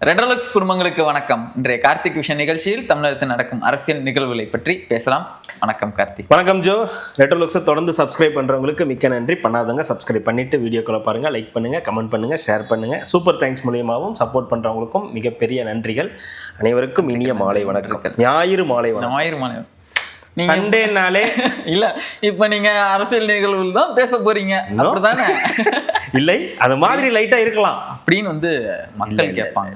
ரெட்ரோலுக்ஸ் குடும்பங்களுக்கு வணக்கம். இன்றைய கார்த்திக் விஷன் நிகழ்ச்சியில் தமிழகத்தில் நடக்கும் அரசியல் நிகழ்வுகளை பற்றி பேசலாம். வணக்கம் கார்த்திக். வணக்கம் ஜோ. ரெட்ரோலுக்ஸை தொடர்ந்து சப்ஸ்கிரைப் பண்ணுறவங்களுக்கு மிக்க நன்றி. பண்ணாதவங்க சப்ஸ்கிரைப் பண்ணிட்டு வீடியோக்களை பாருங்க, லைக் பண்ணுங்க, கமெண்ட் பண்ணுங்க, ஷேர் பண்ணுங்க. சூப்பர் தேங்க்ஸ் மூலியமாகவும் சப்போர்ட் பண்ணுறவங்களுக்கும் மிகப்பெரிய நன்றிகள். அனைவருக்கும் இனிய மாலை வணக்கம். ஞாயிறு மாலை வணக்கம். சண்டேனாலே இல்ல இப்ப நீங்க அரசியல் நிகழ்வுகள் தான் பேச போறீங்க அப்படிதானே? இல்லை, அது மாதிரி லைட்டா இருக்கலாம் அப்படின்னு மக்கள் கேட்பாங்க.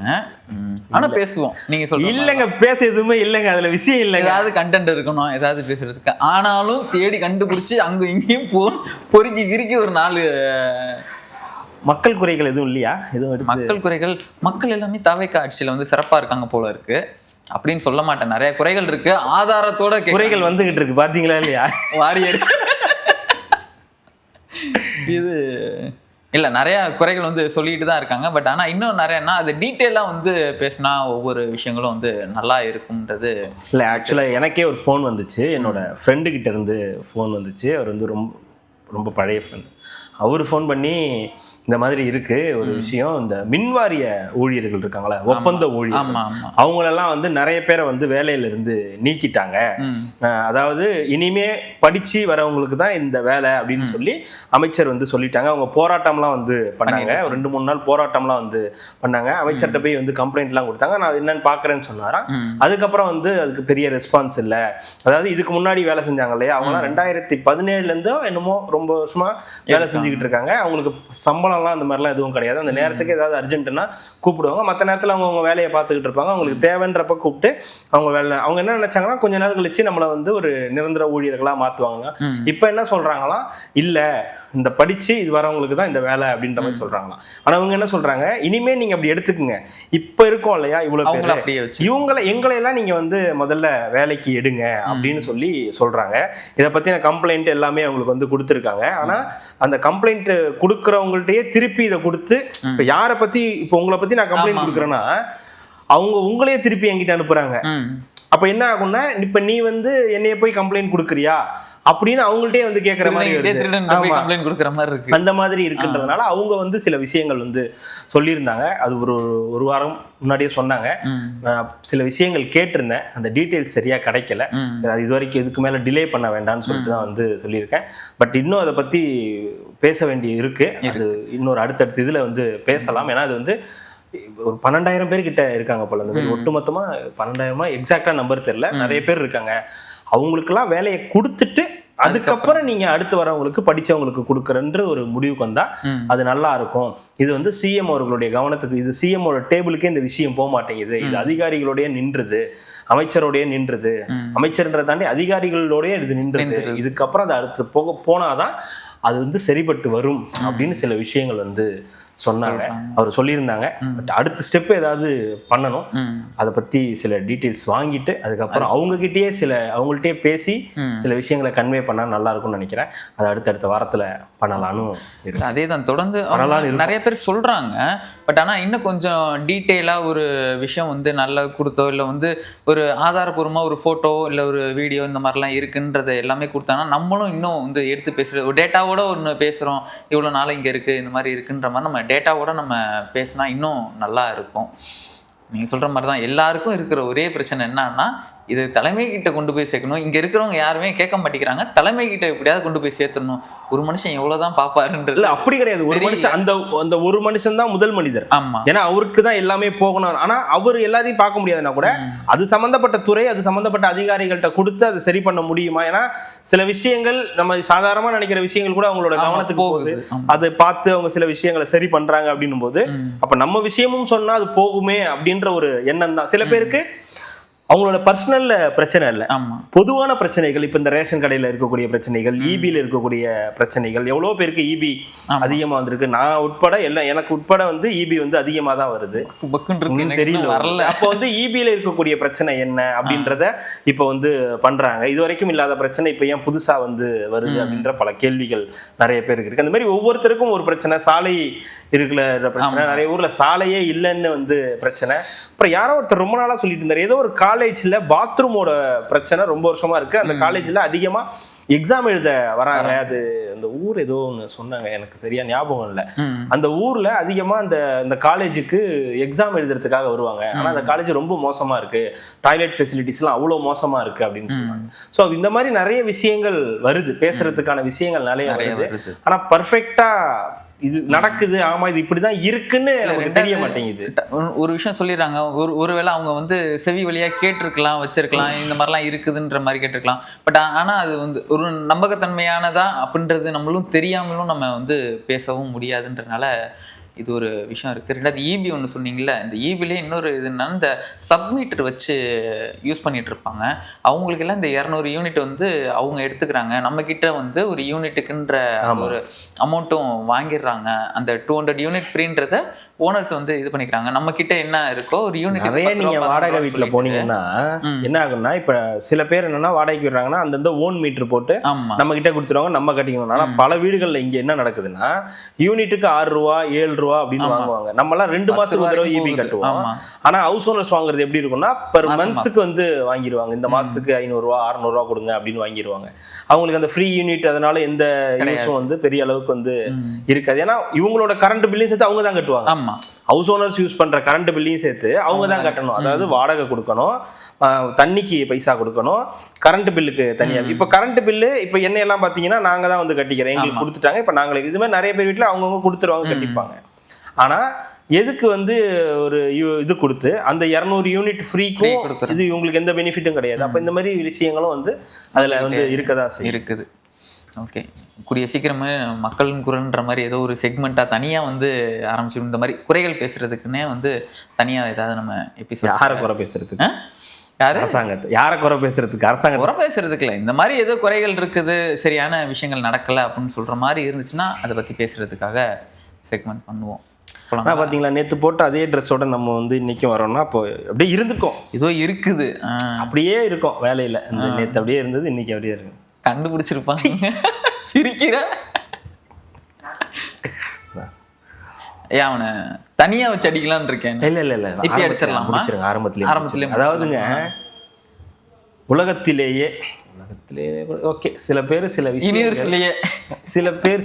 ஆனா பேசுவோம். நீங்க சொல்லுங்க. இல்லங்க, பேச எதுவுமே இல்லைங்க, அதுல விஷயம் இல்லைங்க. ஏதாவது கண்டென்ட் இருக்கணும், ஏதாவது பேசுறதுக்கு. ஆனாலும் தேடி கண்டுபிடிச்சு அங்க இங்கேயும் பொறுக்கி கிறுக்கி ஒரு 4 மக்கள் குறைகள் எதுவும் இல்லையா? எதுவும் மக்கள் குறைகள், மக்கள் எல்லாமே தவைக்க ஆட்சியில சிறப்பா இருக்காங்க போல இருக்கு அப்படின்னு சொல்ல மாட்டேன். நிறைய குறைகள் இருக்கு, ஆதாரத்தோட குறைகள் வந்துகிட்டு இருக்கு. பாத்தீங்களா இல்லையா? வாரியர் இது இல்ல, நிறைய குறைகள் சொல்லிட்டு தான் இருக்காங்க. பட் ஆனா இன்னும் நிறையனா அது டீட்டெயிலா பேசினா ஒவ்வொரு விஷயங்களும் நல்லா இருக்கும்ன்றது இல்ல. ஆக்சுவலா எனக்கே ஒரு ஃபோன் வந்துச்சு, என்னோட ஃப்ரெண்டு கிட்ட இருந்து ஃபோன் வந்துச்சு. அவர் ரொம்ப ரொம்ப பழைய ஃப்ரெண்ட். அவர் ஃபோன் பண்ணி இந்த மாதிரி இருக்கு ஒரு விஷயம், இந்த மின்வாரிய ஊழியர்கள் இருக்காங்களா, ஒப்பந்த ஊழியர்கள், அவங்களெல்லாம் நிறைய பேரை வேலையில இருந்து நீக்கிட்டாங்க. அதாவது இனிமே படிச்சு வரவங்களுக்கு தான் இந்த வேலை அப்படின்னு சொல்லி அமைச்சர் சொல்லிட்டாங்க. அவங்க போராட்டம்லாம் பண்ணாங்க. ஒரு 2-3 நாள் போராட்டம்லாம் பண்ணாங்க. அமைச்சர்கிட்ட போய் கம்ப்ளைண்ட்லாம் கொடுத்தாங்க. நான் என்னன்னு பாக்குறேன்னு சொன்னாராம். அதுக்கப்புறம் அதுக்கு பெரிய ரெஸ்பான்ஸ் இல்லை. அதாவது இதுக்கு முன்னாடி வேலை செஞ்சாங்க இல்லையா, அவங்களாம் 2017 இருந்தோ என்னமோ ரொம்ப வருஷமா வேலை செஞ்சுக்கிட்டு இருக்காங்க. அவங்களுக்கு சம்பளம் அந்த மாதிரிலாம் எதுவும் கிடையாது. அந்த நேரத்துக்கு ஏதாவது அர்ஜென்ட்னா கூப்பிடுவாங்க. மற்ற நேரத்தில் அவங்க வேலையை பார்த்துக்கிட்டு இருப்பாங்க. அவங்களுக்கு தேவைன்றப்ப கூப்பிட்டு அவங்க என்ன நினைச்சாங்கன்னா, கொஞ்ச நாள் கழிச்சு நம்மளை ஒரு நிரந்தர ஊழியர்களா மாத்துவாங்க. இப்ப என்ன சொல்றாங்களா, இல்ல இந்த படிச்சு இது வரவங்களுக்கு தான் இந்த வேலை அப்படின்ற மாதிரி சொல்றாங்களாம். ஆனா அவங்க என்ன சொல்றாங்க, இனிமே நீங்க அப்படி எடுத்துக்குங்க, இப்ப இருக்கோம் இல்லையா இவ்வளவு பேர், எங்களை எல்லாம் நீங்க முதல்ல வேலைக்கு எடுங்க அப்படின்னு சொல்லி சொல்றாங்க. இதை பத்தின கம்ப்ளைண்ட் எல்லாமே அவங்களுக்கு கொடுத்துருக்காங்க. ஆனா அந்த கம்ப்ளைண்ட் கொடுக்கறவங்கள்ட்டயே திருப்பி இதை கொடுத்து, இப்ப யாரை பத்தி, இப்ப உங்களை பத்தி நான் கம்ப்ளைண்ட் கொடுக்குறேன்னா அவங்க உங்களையே திருப்பி என்கிட்ட அனுப்புறாங்க. அப்ப என்ன ஆகும்னா, இப்ப நீ என்னைய போய் கம்ப்ளைண்ட் கொடுக்குறியா அப்படின்னு அவங்கள்ட்டே கேட்கற மாதிரி இருக்கு. அந்த மாதிரி இருக்குன்றதுனால அவங்க சில விஷயங்கள் சொல்லியிருந்தாங்க. அது ஒரு வாரம் முன்னாடியே சொன்னாங்க. சில விஷயங்கள் கேட்டிருந்தேன், அந்த டீட்டெயில்ஸ் சரியா கிடைக்கல. அது இது வரைக்கும் இதுக்கு மேல டிலே பண்ண வேண்டாம்னு சொல்லிட்டு தான் சொல்லியிருக்கேன். பட் இன்னும் அதை பத்தி பேச வேண்டி இருக்கு. அது இன்னொரு அடுத்தடுத்த இதுல பேசலாம். ஏன்னா அது ஒரு 12,000 பேர் கிட்ட இருக்காங்க போல. அந்த மாதிரி ஒட்டுமொத்தமா 12,000 எக்ஸாக்டா நம்பர் தெரியல, நிறைய பேர் இருக்காங்க. அவங்களுக்கெல்லாம் வேலையை கொடுத்துட்டு அதுக்கப்புறம் நீங்க அடுத்து வரவங்களுக்கு படிச்சவங்களுக்கு கொடுக்குறன்ற ஒரு முடிவுக்கு வந்தா அது நல்லா இருக்கும். இது சிஎம் அவர்களுடைய கவனத்துக்கு, இது சிஎம்மோட டேபிளுக்கே இந்த விஷயம் போக மாட்டேங்குது. இது அதிகாரிகளோடய நின்றுது, அமைச்சரோடைய நின்றுது, அமைச்சர்ன்றதை தாண்டி அதிகாரிகளோடய இது நின்றுது. இதுக்கப்புறம் அது அடுத்து போனாதான் அது சரிபட்டு வரும் அப்படின்னு சில விஷயங்கள் சொன்னாங்க. அவர் சொல்லியிருந்தாங்க. பட் அடுத்த ஸ்டெப் ஏதாவது பண்ணணும். அதை பத்தி சில டீட்டெயில்ஸ் வாங்கிட்டு அதுக்கப்புறம் அவங்கள்ட்டே பேசி சில விஷயங்களை கன்வே பண்ணா நல்லா இருக்கும்னு நினைக்கிறேன். அது அடுத்த வாரத்துல பண்ணலான்னு. அதே தான் தொடர்ந்து நிறைய பேர் சொல்றாங்க. பட் ஆனா இன்னும் கொஞ்சம் டீட்டெயிலா ஒரு விஷயம் நல்லா கொடுத்தோ, இல்லை ஒரு ஆதாரபூர்வமா ஒரு போட்டோ இல்லை ஒரு வீடியோ இந்த மாதிரிலாம் இருக்குன்றதை எல்லாமே கொடுத்தாங்கன்னா நம்மளும் இன்னும் எடுத்து பேசுறது, ஒரு டேட்டாவோட ஒன்று பேசுறோம், இவ்வளோ நாள் இங்கே இருக்கு, இந்த மாதிரி இருக்குன்ற மாதிரி நம்ம டேட்டாவோட நம்ம பேசினா இன்னும் நல்லா இருக்கும். நீங்கள் சொல்கிற மாதிரி தான் எல்லாருக்கும் இருக்கிற ஒரே பிரச்சனை என்னன்னா, இது தலைமை கிட்ட கொண்டு போய் சேர்க்கணும். இங்கே இருக்கிறவங்க யாருமே கேட்க மாட்டேங்கிறாங்க. தலைமை கிட்ட எப்படியாவது கொண்டு போய் சேர்த்துடணும். ஒரு மனுஷன் எவ்வளோதான் பார்ப்பாருன்றது அப்படி கிடையாது. ஒரு மனுஷன் அந்த ஒரு மனுஷன் தான் முதல் மனிதர். ஆமா, ஏன்னா அவருக்கு தான் எல்லாமே போகணும். ஆனா அவர் எல்லாத்தையும் பார்க்க முடியாதுன்னா கூட அது சம்பந்தப்பட்ட துறை, அது சம்பந்தப்பட்ட அதிகாரிகள்கிட்ட கொடுத்து அதை சரி பண்ண முடியுமா? ஏன்னா சில விஷயங்கள் நம்ம சாதாரணமா நினைக்கிற விஷயங்கள் கூட அவங்களோட கவனத்துக்கு போகுது. அதை பார்த்து அவங்க சில விஷயங்களை சரி பண்றாங்க அப்படின்னும் போது அப்ப நம்ம விஷயமும் சொன்னா அது போகுமே அப்படின்ற ஒரு எண்ணம் தான் சில பேருக்கு. அவங்களோட பர்சனல் பிரச்சனை இல்லை, பொதுவான பிரச்சனைகள். இப்ப இந்த ரேஷன் கடையில இருக்கக்கூடிய பிரச்சனைகள், இபியில இருக்கக்கூடிய பிரச்சனைகள், எவ்வளவு பேருக்கு இபி அதிகமா வந்திருக்கு. நான் உட்பட எனக்கு உட்பட இபி அதிகமா தான் வருது, தெரியல. அப்போ இபியில இருக்கக்கூடிய பிரச்சனை என்ன அப்படின்றத இப்ப பண்றாங்க. இது வரைக்கும் இல்லாத பிரச்சனை இப்ப ஏன் புதுசா வருது அப்படின்ற பல கேள்விகள் நிறைய பேருக்கு இருக்கு. அந்த மாதிரி ஒவ்வொருத்தருக்கும் ஒரு பிரச்சனை. சாலை இருக்குல்ல பிரச்சனை, நிறைய ஊர்ல சாலையே இல்லைன்னு பிரச்சனை. அப்புறம் யாரோ ஒருத்தர் ரொம்ப நாளா சொல்லிட்டு இருந்தாரு, ஏதோ ஒரு காலேஜ்ல பாத்ரூமோட பிரச்சனை ரொம்ப வருஷமா இருக்கு. அந்த காலேஜ்ல அதிகமா எக்ஸாம் எழுத வராங்க. அது அந்த ஊர் ஏதோ ஒன்று சொன்னாங்க, எனக்கு சரியா ஞாபகம் இல்லை. அந்த ஊர்ல அதிகமா அந்த காலேஜுக்கு எக்ஸாம் எழுதுறதுக்காக வருவாங்க. ஆனா அந்த காலேஜ் ரொம்ப மோசமா இருக்கு, டாய்லெட் ஃபெசிலிட்டிஸ்லாம் அவ்வளோ மோசமா இருக்கு அப்படின்னு சொன்னாங்க. ஸோ இந்த மாதிரி நிறைய விஷயங்கள் வருது, பேசுறதுக்கான விஷயங்கள் நிறைய வருது. ஆனா பர்ஃபெக்டா இது நடக்குது, ஆமா இது இப்படிதான் இருக்குன்னு எனக்கு தெரிய மாட்டேங்குது. ஒரு விஷயம் சொல்லிடுறாங்க, ஒருவேளை அவங்க வந்து செவி வழியா கேட்டிருக்கலாம், வச்சிருக்கலாம், இந்த மாதிரிலாம் இருக்குதுன்ற மாதிரி கேட்டிருக்கலாம். பட் ஆனா அது வந்து ஒரு நம்பகத்தன்மையானதா அப்படின்றது நம்மளும் தெரியாமலும் நம்ம வந்து பேசவும் முடியாதுன்றனால இது ஒரு விஷயம் இருக்குது. ரெண்டாவது இபி ஒன்று சொன்னீங்கல்ல, இந்த இபிலே இன்னொரு இதுனா இந்த சப்மீட்டர் வச்சு யூஸ் பண்ணிட்டு இருப்பாங்க. அவங்களுக்கெல்லாம் இந்த 200 யூனிட் வந்து அவங்க எடுத்துக்கிறாங்க, நம்மக்கிட்ட வந்து ஒரு யூனிட்டுக்குன்ற ஒரு அமௌண்ட்டும் வாங்கிடுறாங்க. அந்த 200 யூனிட் ஃப்ரீன்றத ஓனர்ஸ் வந்து இது பண்ணிக்கிறாங்க. நம்ம கிட்ட என்ன இருக்கோ ஒரு யூனிட். நிறைய நீங்க வாடகை வீட்டுல போனீங்கன்னா என்ன ஆகும்னா, இப்ப சில பேர் என்னன்னா வாடகைக்கு விடுறாங்கன்னா அந்த ஓன் மீட்டர் போட்டு நம்ம கிட்ட கொடுத்துருவாங்க, நம்ம கட்டிக்கணும். ஆனா பல வீடுகள்ல இங்க என்ன நடக்குதுன்னா, யூனிட்டுக்கு 6 ரூபா 7 ரூபா அப்படின்னு வாங்குவாங்க. நம்ம எல்லாம் 2 மாசத்துக்கு ஒரு தடவை இபி கட்டுவோம். ஆனா ஹவுஸ் ஓனர்ஸ் வாங்குறது எப்படி இருக்கும்னா, பெர் மந்த்க்கு வந்து வாங்கிடுவாங்க. இந்த மாசத்துக்கு 500 ரூபா 600 ரூபா கொடுங்க அப்படின்னு வாங்கிடுவாங்க. அவங்களுக்கு அந்த ஃப்ரீ யூனிட், அதனால எந்த யூஸும் வந்து பெரிய அளவுக்கு வந்து இருக்காது. ஏன்னா இவங்களோட கரண்ட் பில்லையும் சேர்த்து அவங்க தான் கட்டுவாங்க. ஹவுஸ் ஓனர்ஸ் யூஸ் பண்ற கரண்ட் பில்லையும் சேர்த்து அவங்க தான் கட்டணும். அதாவது வாடகை கொடுக்கணும், தண்ணிக்கு பைசா கொடுக்கணும், கரண்ட் பில்லுக்கு தனியா. இப்ப கரண்ட் பில்லு இப்ப என்ன எல்லாம் பாத்தீங்கன்னா நாங்க தான் வந்து கட்டிக்கிறோம், எங்களுக்கு கொடுத்துட்டாங்க. இப்ப நாங்களுக்கு இது மாதிரி நிறைய பேர் வீட்டுல அவங்கவுங்க கொடுத்துருவாங்க, கட்டிப்பாங்க. ஆனா எதுக்கு வந்து ஒரு இது கொடுத்து அந்த 200 யூனிட் ஃப்ரீக்கும் இது இவங்களுக்கு எந்த பெனிஃபிட்டும் கிடையாது. அப்ப இந்த மாதிரி விஷயங்களும் வந்து அதுல வந்து இருக்கதா இருக்குது. ஓகே, கூடிய சீக்கிரமே மக்களின் குரல்ன்ற மாதிரி ஏதோ ஒரு செக்மெண்ட்டாக தனியாக வந்து ஆரம்பிச்சிடும். இந்த மாதிரி குறைகள் பேசுறதுக்குன்னே வந்து தனியாக ஏதாவது நம்ம எபிசோட். யாரை குறை பேசுறதுக்கு? யாரு? அரசாங்கத்தை. யாரை குறை பேசுறதுக்கு? அரசாங்கம் குறை பேசுறதுக்கு இல்லை. இந்த மாதிரி ஏதோ குறைகள் இருக்குது, சரியான விஷயங்கள் நடக்கலை அப்படின்னு சொல்கிற மாதிரி இருந்துச்சுன்னா அதை பற்றி பேசுறதுக்காக செக்மெண்ட் பண்ணுவோம். பார்த்தீங்களா, நேற்று போட்டு அதே ட்ரெஸ்ஸோட நம்ம வந்து இன்னைக்கும் வரோம்னா அப்போ அப்படியே இருந்துக்கும், ஏதோ இருக்குது, அப்படியே இருக்கும் வேலையில். நேற்று அப்படியே இருந்தது, இன்னைக்கு அப்படியே இருக்கு. கண்டுபிடிச்சிருப்பாங்க. சிரிக்கிற அவனை தனியா வச்சு அடிக்கலான்னு இருக்கேன். இல்ல இப்ப அடிச்சிடலாமா? ஆரம்பத்திலே. அதாவதுங்க, உலகத்திலேயே ஓகே, சில பேர்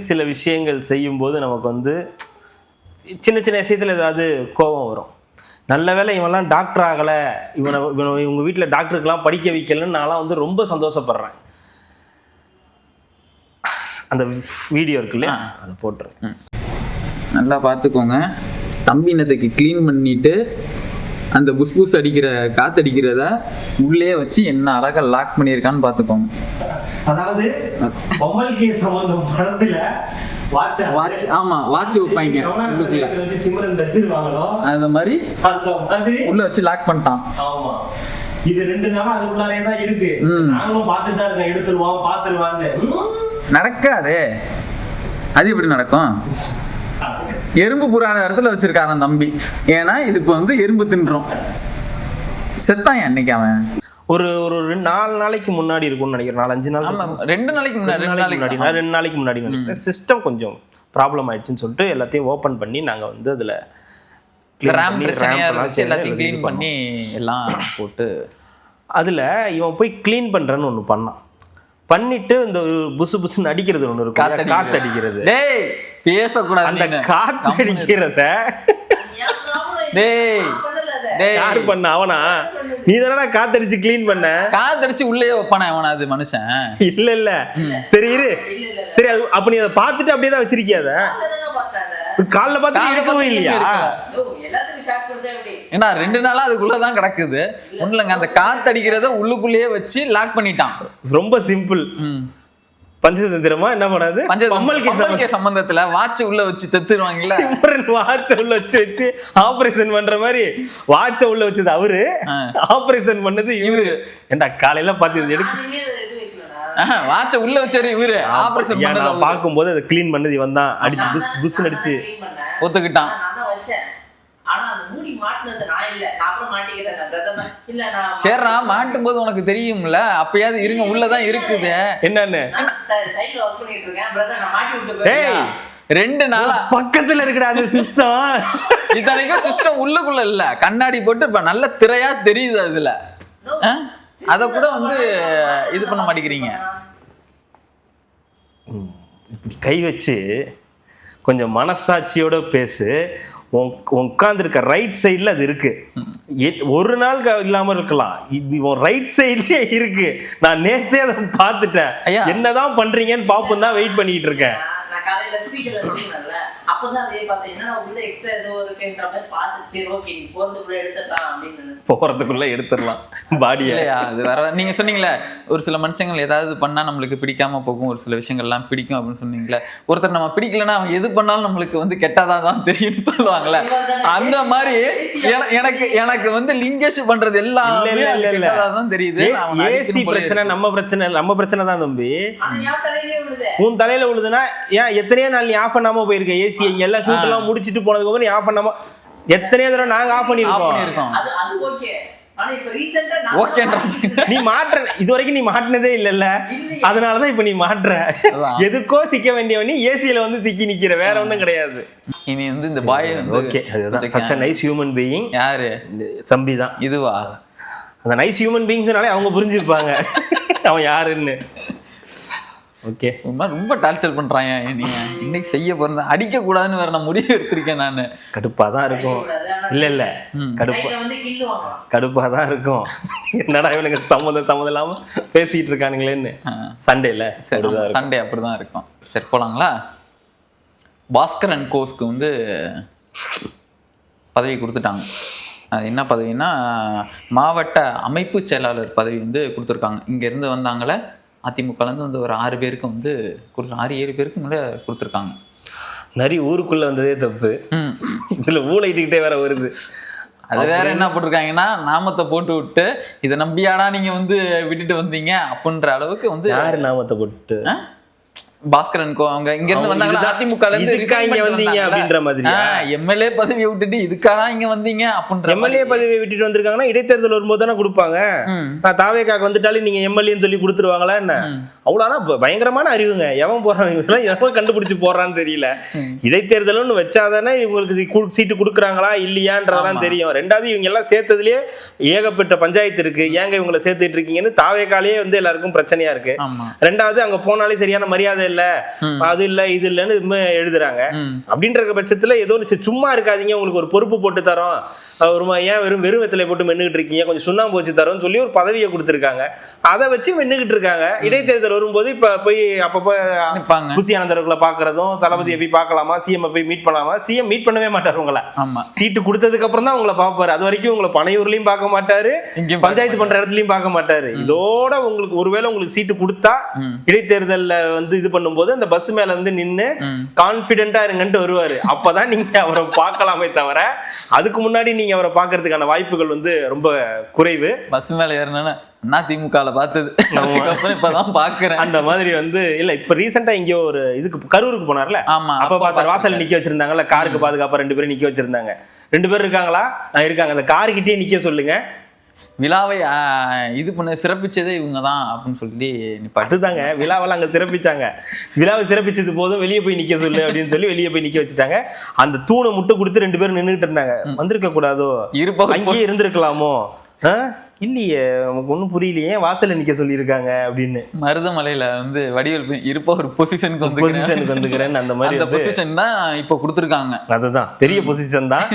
சில விஷயங்கள் செய்யும் போது நமக்கு வந்து சின்ன சின்ன விஷயத்துல ஏதாவது கோபம் வரும். நல்ல வேலை இவன்லாம் டாக்டர் ஆகலை, இவங்க வீட்டில் டாக்டருக்கெல்லாம் படிக்க வைக்கலன்னு நான்லாம் வந்து ரொம்ப சந்தோஷப்படுறேன். அந்த வீடியோ இருக்குல்ல, அதை போட்டுருங்க, நல்லா பார்த்துக்கோங்க. தம்பினத்துக்கு க்ளீன் பண்ணிட்டு அந்த புஸ் புஸ் அடிக்கிற காத்தடிக்கிறத உள்ளே வச்சு என்ன அழகா லாக் பண்ணியிருக்கான்னு பார்த்துக்கோங்க. அதாவது பொம்மல் கே சம்பந்தம் படத்துல வாட்ச், ஆமா வாட்ச் வைப்பாங்க உள்ளுக்குள்ள, அந்த மாதிரி உள்ள வச்சு லாக் பண்ணிட்டான். ஆமா, இது 2 நாளா அதுக்குள்ளாரே தான் இருக்கு. நாங்களும் பார்த்துட்டு தான் இருக்கோம், எடுத்துருவோம் பார்த்துருவான்னு. நடக்காதே, அது எப்படி நடக்கும்? எறும்பு புறாத இடத்துல வச்சிருக்காங்க தம்பி. ஏன்னா இது இப்ப வந்து எறும்பு தின்றோம். செத்தான் அன்னைக்கு அவன் ஒரு 4 நாளைக்கு முன்னாடி இருக்கும்னு நினைக்கிறேன். 4-5 நாள். 2 நாளைக்கு முன்னாடி 2 நாளைக்கு முன்னாடி நினைக்கிறேன். சிஸ்டம் கொஞ்சம் ப்ராப்ளம் ஆயிடுச்சுன்னு சொல்லிட்டு எல்லாத்தையும் ஓப்பன் பண்ணி நாங்கள் வந்து அதில் ரேம் பிரச்சனையா இருந்துச்சு, எல்லாத்தையும் க்ளீன் பண்ணி எல்லாம் போட்டு அதில் இவன் போய் க்ளீன் பண்ணுறேன்னு ஒன்று பண்ணான். பண்ணிட்டு இந்த புசு புசுன்னு அடிக்கிறது ஒன்று இருக்கும், காத்தடிக்கிறது. டேய் பேசக்கூடாது. அந்த காத்தடிக்கிறத யாரு பண்ண? அவனா? நீ தானடா காத்தடிச்சு க்ளீன் பண்ண. காத்தடிச்சு உள்ளே வைப்பானே அவனா? அது மனுஷன் இல்ல சரி இரு, சரி அப்ப நீ அதை பார்த்துட்டு அப்படியே தான் வச்சிருக்கிய? அதை காலைல பார்த்து எடுக்கவும் இல்லையா? ஏன்னா 2 நாளா அதுக்குள்ளதான் கிடக்குது. ஒண்ணுலங்க, அந்த காத்தடிக்கிறத உள்ளுக்குள்ளேயே வச்சு லாக் பண்ணிட்டான். ரொம்ப சிம்பிள். பஞ்சதந்திரமா என்ன பண்ணாது? பொம்மல் கே சம்பந்தத்துல வாட்ச் உள்ள வச்சு தத்துருவாங்கல்ல, வாட்ச உள்ள வச்சு ஆபரேஷன் பண்ற மாதிரி வாட்ச உள்ள வச்சது அவரு, ஆபரேஷன் பண்ணது இவரு. ஏண்டா காலையில பாத்து வாட்ச உள்ள வச்சாரு இவரு, ஆபரேஷன் பண்ணது பாக்கும்போது அதை கிளீன் பண்ணது இவன் தான். அடிச்சு புஸ் புஸ் அடிச்சு ஒத்துக்கிட்டான். சரிடா, மாட்டும் போது உனக்கு தெரியும்ல, அப்பயாவது இருங்க, உள்ளதான் இருக்குது என்னன்னு. 2 நாளா பக்கத்துல இருக்கிற அந்த சிஸ்டம், இத்தனைக்கும் சிஸ்டம் உள்ளுக்குள்ள இல்ல, கண்ணாடி போட்டு இப்ப நல்ல திரையா தெரியுது. அதுல அத கூட வந்து இது பண்ண மாட்டேங்கிறீங்க. இப்படி கை வச்சு கொஞ்சம் மனசாட்சியோட பேசு. உட்காந்துருக்க ரைட் சைடில் அது இருக்கு. ஒரு நாள் இல்லாமல் இருக்கலாம், இது ரைட் சைட்லயே இருக்கு. நான் நேத்தே அதை பார்த்துட்டேன். என்னதான் பண்றீங்கன்னு பாப்போம் தான் வெயிட் பண்ணிட்டு இருக்கேன். நான் காலையில ஸ்பீக்கர்ல சொன்னேன்ல, அப்பதான் அதே பார்த்தீங்கன்னா உள்ள எக்ஸ்ட்ரா ஏதோ இருக்குன்ற மாதிரி பார்த்து சரி ஓகே நீ போறதுக்குள்ள எடுத்துடலாம் அப்படின்னு நினைச்சேன். போறதுக்குள்ள எடுத்துடலாம் பாடியை. அது வர நீங்க சொன்னீங்களே ஒரு சில மனுஷங்கள் ஏதாவது பண்ணா நம்மளுக்கு பிடிக்காம போகும், ஒரு சில விஷயங்கள்லாம் பிடிக்கும் அப்படின்னு சொன்னீங்களே. ஒருத்தர் நம்ம பிடிக்கலன்னா அவன் எது பண்ணாலும் நம்மளுக்கு வந்து கெட்டதான் தெரியும்னு சொல்லுவாங்கல்ல. அந்த மாதிரி எனக்கு வந்து லிங்கேஷ் பண்றது எல்லாம் கெட்டதான் தெரியுது. ஏசி பிரச்சனை நம்ம பிரச்சனை தான் தம்பி. உன் தலையில விழுதுன்னா ஏன் எத்தனையோ நாள் நீ ஆஃப் பண்ணாம போயிருக்க ஏசி? இங்க எல்லாம் ஷூட் எல்லாம் முடிச்சிட்டு போனதுக்கு அப்புறம் நீ ஆஃப் பண்ணாம எத்தனையோ தடவை நாங்க ஆஃப் பண்ணிருக்கோம். நீ மாற்ற இது வரைக்கும் நீ மாட்டினதே இல்லல்ல, அதனாலதான் இப்ப நீ மாற்ற. எதுக்கோ சிக்க வேண்டியவனி ஏசியில வந்து சிக்கி நிக்கிற, வேற ஒண்ணும் கிடையாது. இனி வந்து இந்த பாய் ஓகே, அதுதான் such a nice human being. யாரு? சம்பி தான். இதுவா? அந்த நைஸ் ஹியூமன் பீயிங்ஸ்னாலே அவங்க புரிஞ்சுப்பாங்க அவன் யாருன்னு. ஓகே, ரொம்ப டார்ச்சர் பண்றாங்க. நீங்க இன்னைக்கு செய்ய போறேன் அடிக்க கூடாதுன்னு வேற நான் முடிவு எடுத்திருக்கேன். நானு கடுப்பா தான் இருக்கும். இல்ல கடுப்பா தான் இருக்கும். என்னடா இவனுக்கு சம்மந்தம் இல்லாம பேசிட்டு இருக்கானுங்களேன்னு. சண்டேல சண்டே அப்படிதான் இருக்கும். சரி போலாங்களா? பாஸ்கர் அண்ட் கோஸ்க்கு வந்து பதவி கொடுத்துட்டாங்க. அது என்ன பதவின்னா மாவட்ட அமைப்பு செயலாளர் பதவி வந்து கொடுத்துருக்காங்க. இங்கேருந்து வந்தாங்களே அதிமுகலேருந்து வந்து ஒரு 6 பேருக்கு வந்து 6-7 பேருக்கு மேலே கொடுத்துருக்காங்க. நிறைய ஊருக்குள்ள வந்ததே தப்பு, இதுல ஊழைட்டுக்கிட்டே வேற வருது. அது வேற என்ன போட்டிருக்காங்கன்னா நாமத்தை போட்டு விட்டு இதை நம்பியாடா நீங்க வந்து விட்டுட்டு வந்தீங்க அப்படின்ற அளவுக்கு வந்து. யாரு நாமத்தை போட்டு? பாஸ்கரன் அவங்க இங்க இருந்து வந்தாங்க அதிமுகல இருந்து இங்க வந்தீங்க அப்படின்ற மாதிரி. எம்எல்ஏ பதவியை விட்டுட்டு இதுக்காடா இங்க வந்தீங்க அப்படின்ற. எம்எல்ஏ பதவியை விட்டுட்டு வந்திருக்காங்கன்னா இடைத்தேர்தல் வரும்போது தானே கொடுப்பாங்க. நான் தாவேக்காக்கு வந்துட்டாலே நீங்க எம்எல்ஏன்னு சொல்லி கொடுத்துருவாங்களா என்ன? அவ்வளோனா பயங்கரமான அறிவுங்க. எவன் போடுறாங்க, எவன் கண்டுபிடிச்சு போடுறான்னு தெரியல. இடைத்தேர்தல்னு வச்சாதானே இவங்களுக்கு சீட்டு கொடுக்குறாங்களா இல்லையான்றதெல்லாம் தெரியும். ரெண்டாவது இவங்க எல்லாம் சேர்த்ததுலயே ஏகப்பட்ட பஞ்சாயத்து இருக்கு. ஏங்க இவங்களை சேர்த்துட்டு இருக்கீங்கன்னு தாவேக்காலே வந்து எல்லாருக்கும் பிரச்சனையா இருக்கு. ரெண்டாவது அங்க போனாலே சரியான மரியாதை இல்ல, அது இல்ல இது இல்லன்னு எழுதுறாங்க. அப்படின்ற பட்சத்துல ஏதோ சும்மா இருக்காதீங்க, உங்களுக்கு ஒரு பொறுப்பு போட்டு தரோம், ஒரு ஏன் வெறும் வெத்தலை போட்டு மென்னுகிட்டு இருக்கீங்க, கொஞ்சம் சுண்ணாம்பு வச்சு தரோம்னு சொல்லி ஒரு பதவியை கொடுத்துருக்காங்க. அதை வச்சு மென்னுகிட்டு இருக்காங்க. இடைத்தேர்தல் வரும்போது இப்ப போய் அப்பப்ப புசி ஆனந்தர்களை பாக்குறதும், தளபதியை போய் பார்க்கலாமா, சிஎம் போய் மீட் பண்ணலாமா, சிஎம் மீட் பண்ணவே மாட்டாரு உங்களை. சீட்டு கொடுத்ததுக்கு அப்புறம் தான் உங்களை பார்ப்பாரு. அது வரைக்கும் உங்களை பனையூர்லயும் பார்க்க மாட்டாரு, பஞ்சாயத்து பண்ற இடத்துலயும் பார்க்க மாட்டாரு. இதோட உங்களுக்கு ஒருவேளை உங்களுக்கு சீட்டு கொடுத்தா இடைத்தேர்தல்ல வந்து இது பண்ணும்போது அந்த பஸ் மேல வந்து நின்னு கான்பிடென்டா இருங்கன்ட்டு வருவாரு. அப்பதான் நீங்க அவரை பார்க்கலாமே தவிர அதுக்கு முன்னாடி நீங்க அவரை பார்க்கறதுக்கான வாய்ப்புகள் வந்து ரொம்ப குறைவு. பஸ் மேல ஏறினா நான் திமுகல பார்த்தது இப்பதான் பாக்குறேன். அந்த மாதிரி வந்து இல்ல. இப்ப ரீசெண்டா இங்க ஒரு இதுக்கு கரூருக்கு போனார்ல, அப்ப பார்த்தா வாசல் நிக்க வச்சிருந்தாங்கல்ல, காருக்கு பாதுகாப்பா 2 பேரும் நிக்க வச்சிருந்தாங்க. 2 பேர் இருக்காங்களா? இருக்காங்க. அந்த காருக்கிட்டே நிக்க சொல்லுங்க. விழாவை இது பண்ண சிறப்பிச்சதே இவங்கதான் அப்படின்னு சொல்லி அதுதாங்க விழாவெல்லாம் அங்க சிறப்பிச்சாங்க. விழாவை சிறப்பிச்சது போதும் வெளியே போய் நிக்க சொல்லு அப்படின்னு சொல்லி வெளியே போய் நிக்க வச்சுட்டாங்க. அந்த தூணை முட்டை கொடுத்து 2 பேரும் நின்றுட்டு இருந்தாங்க. வந்திருக்க கூடாதோ, அங்கேயே இருந்திருக்கலாமோ? இல்லையே, நமக்கு ஒன்றும் புரியலையே, வாசல்ல நிக்க சொல்லியிருக்காங்க அப்படின்னு. மருதமலையில வந்து வடிவேல் இருப்ப ஒரு பொசிஷனுக்கு வந்துக்கிறேன். அந்த மாதிரி அந்த பொசிஷன் தான் இப்போ கொடுத்துருக்காங்க. அதுதான் பெரிய பொசிஷன் தான்,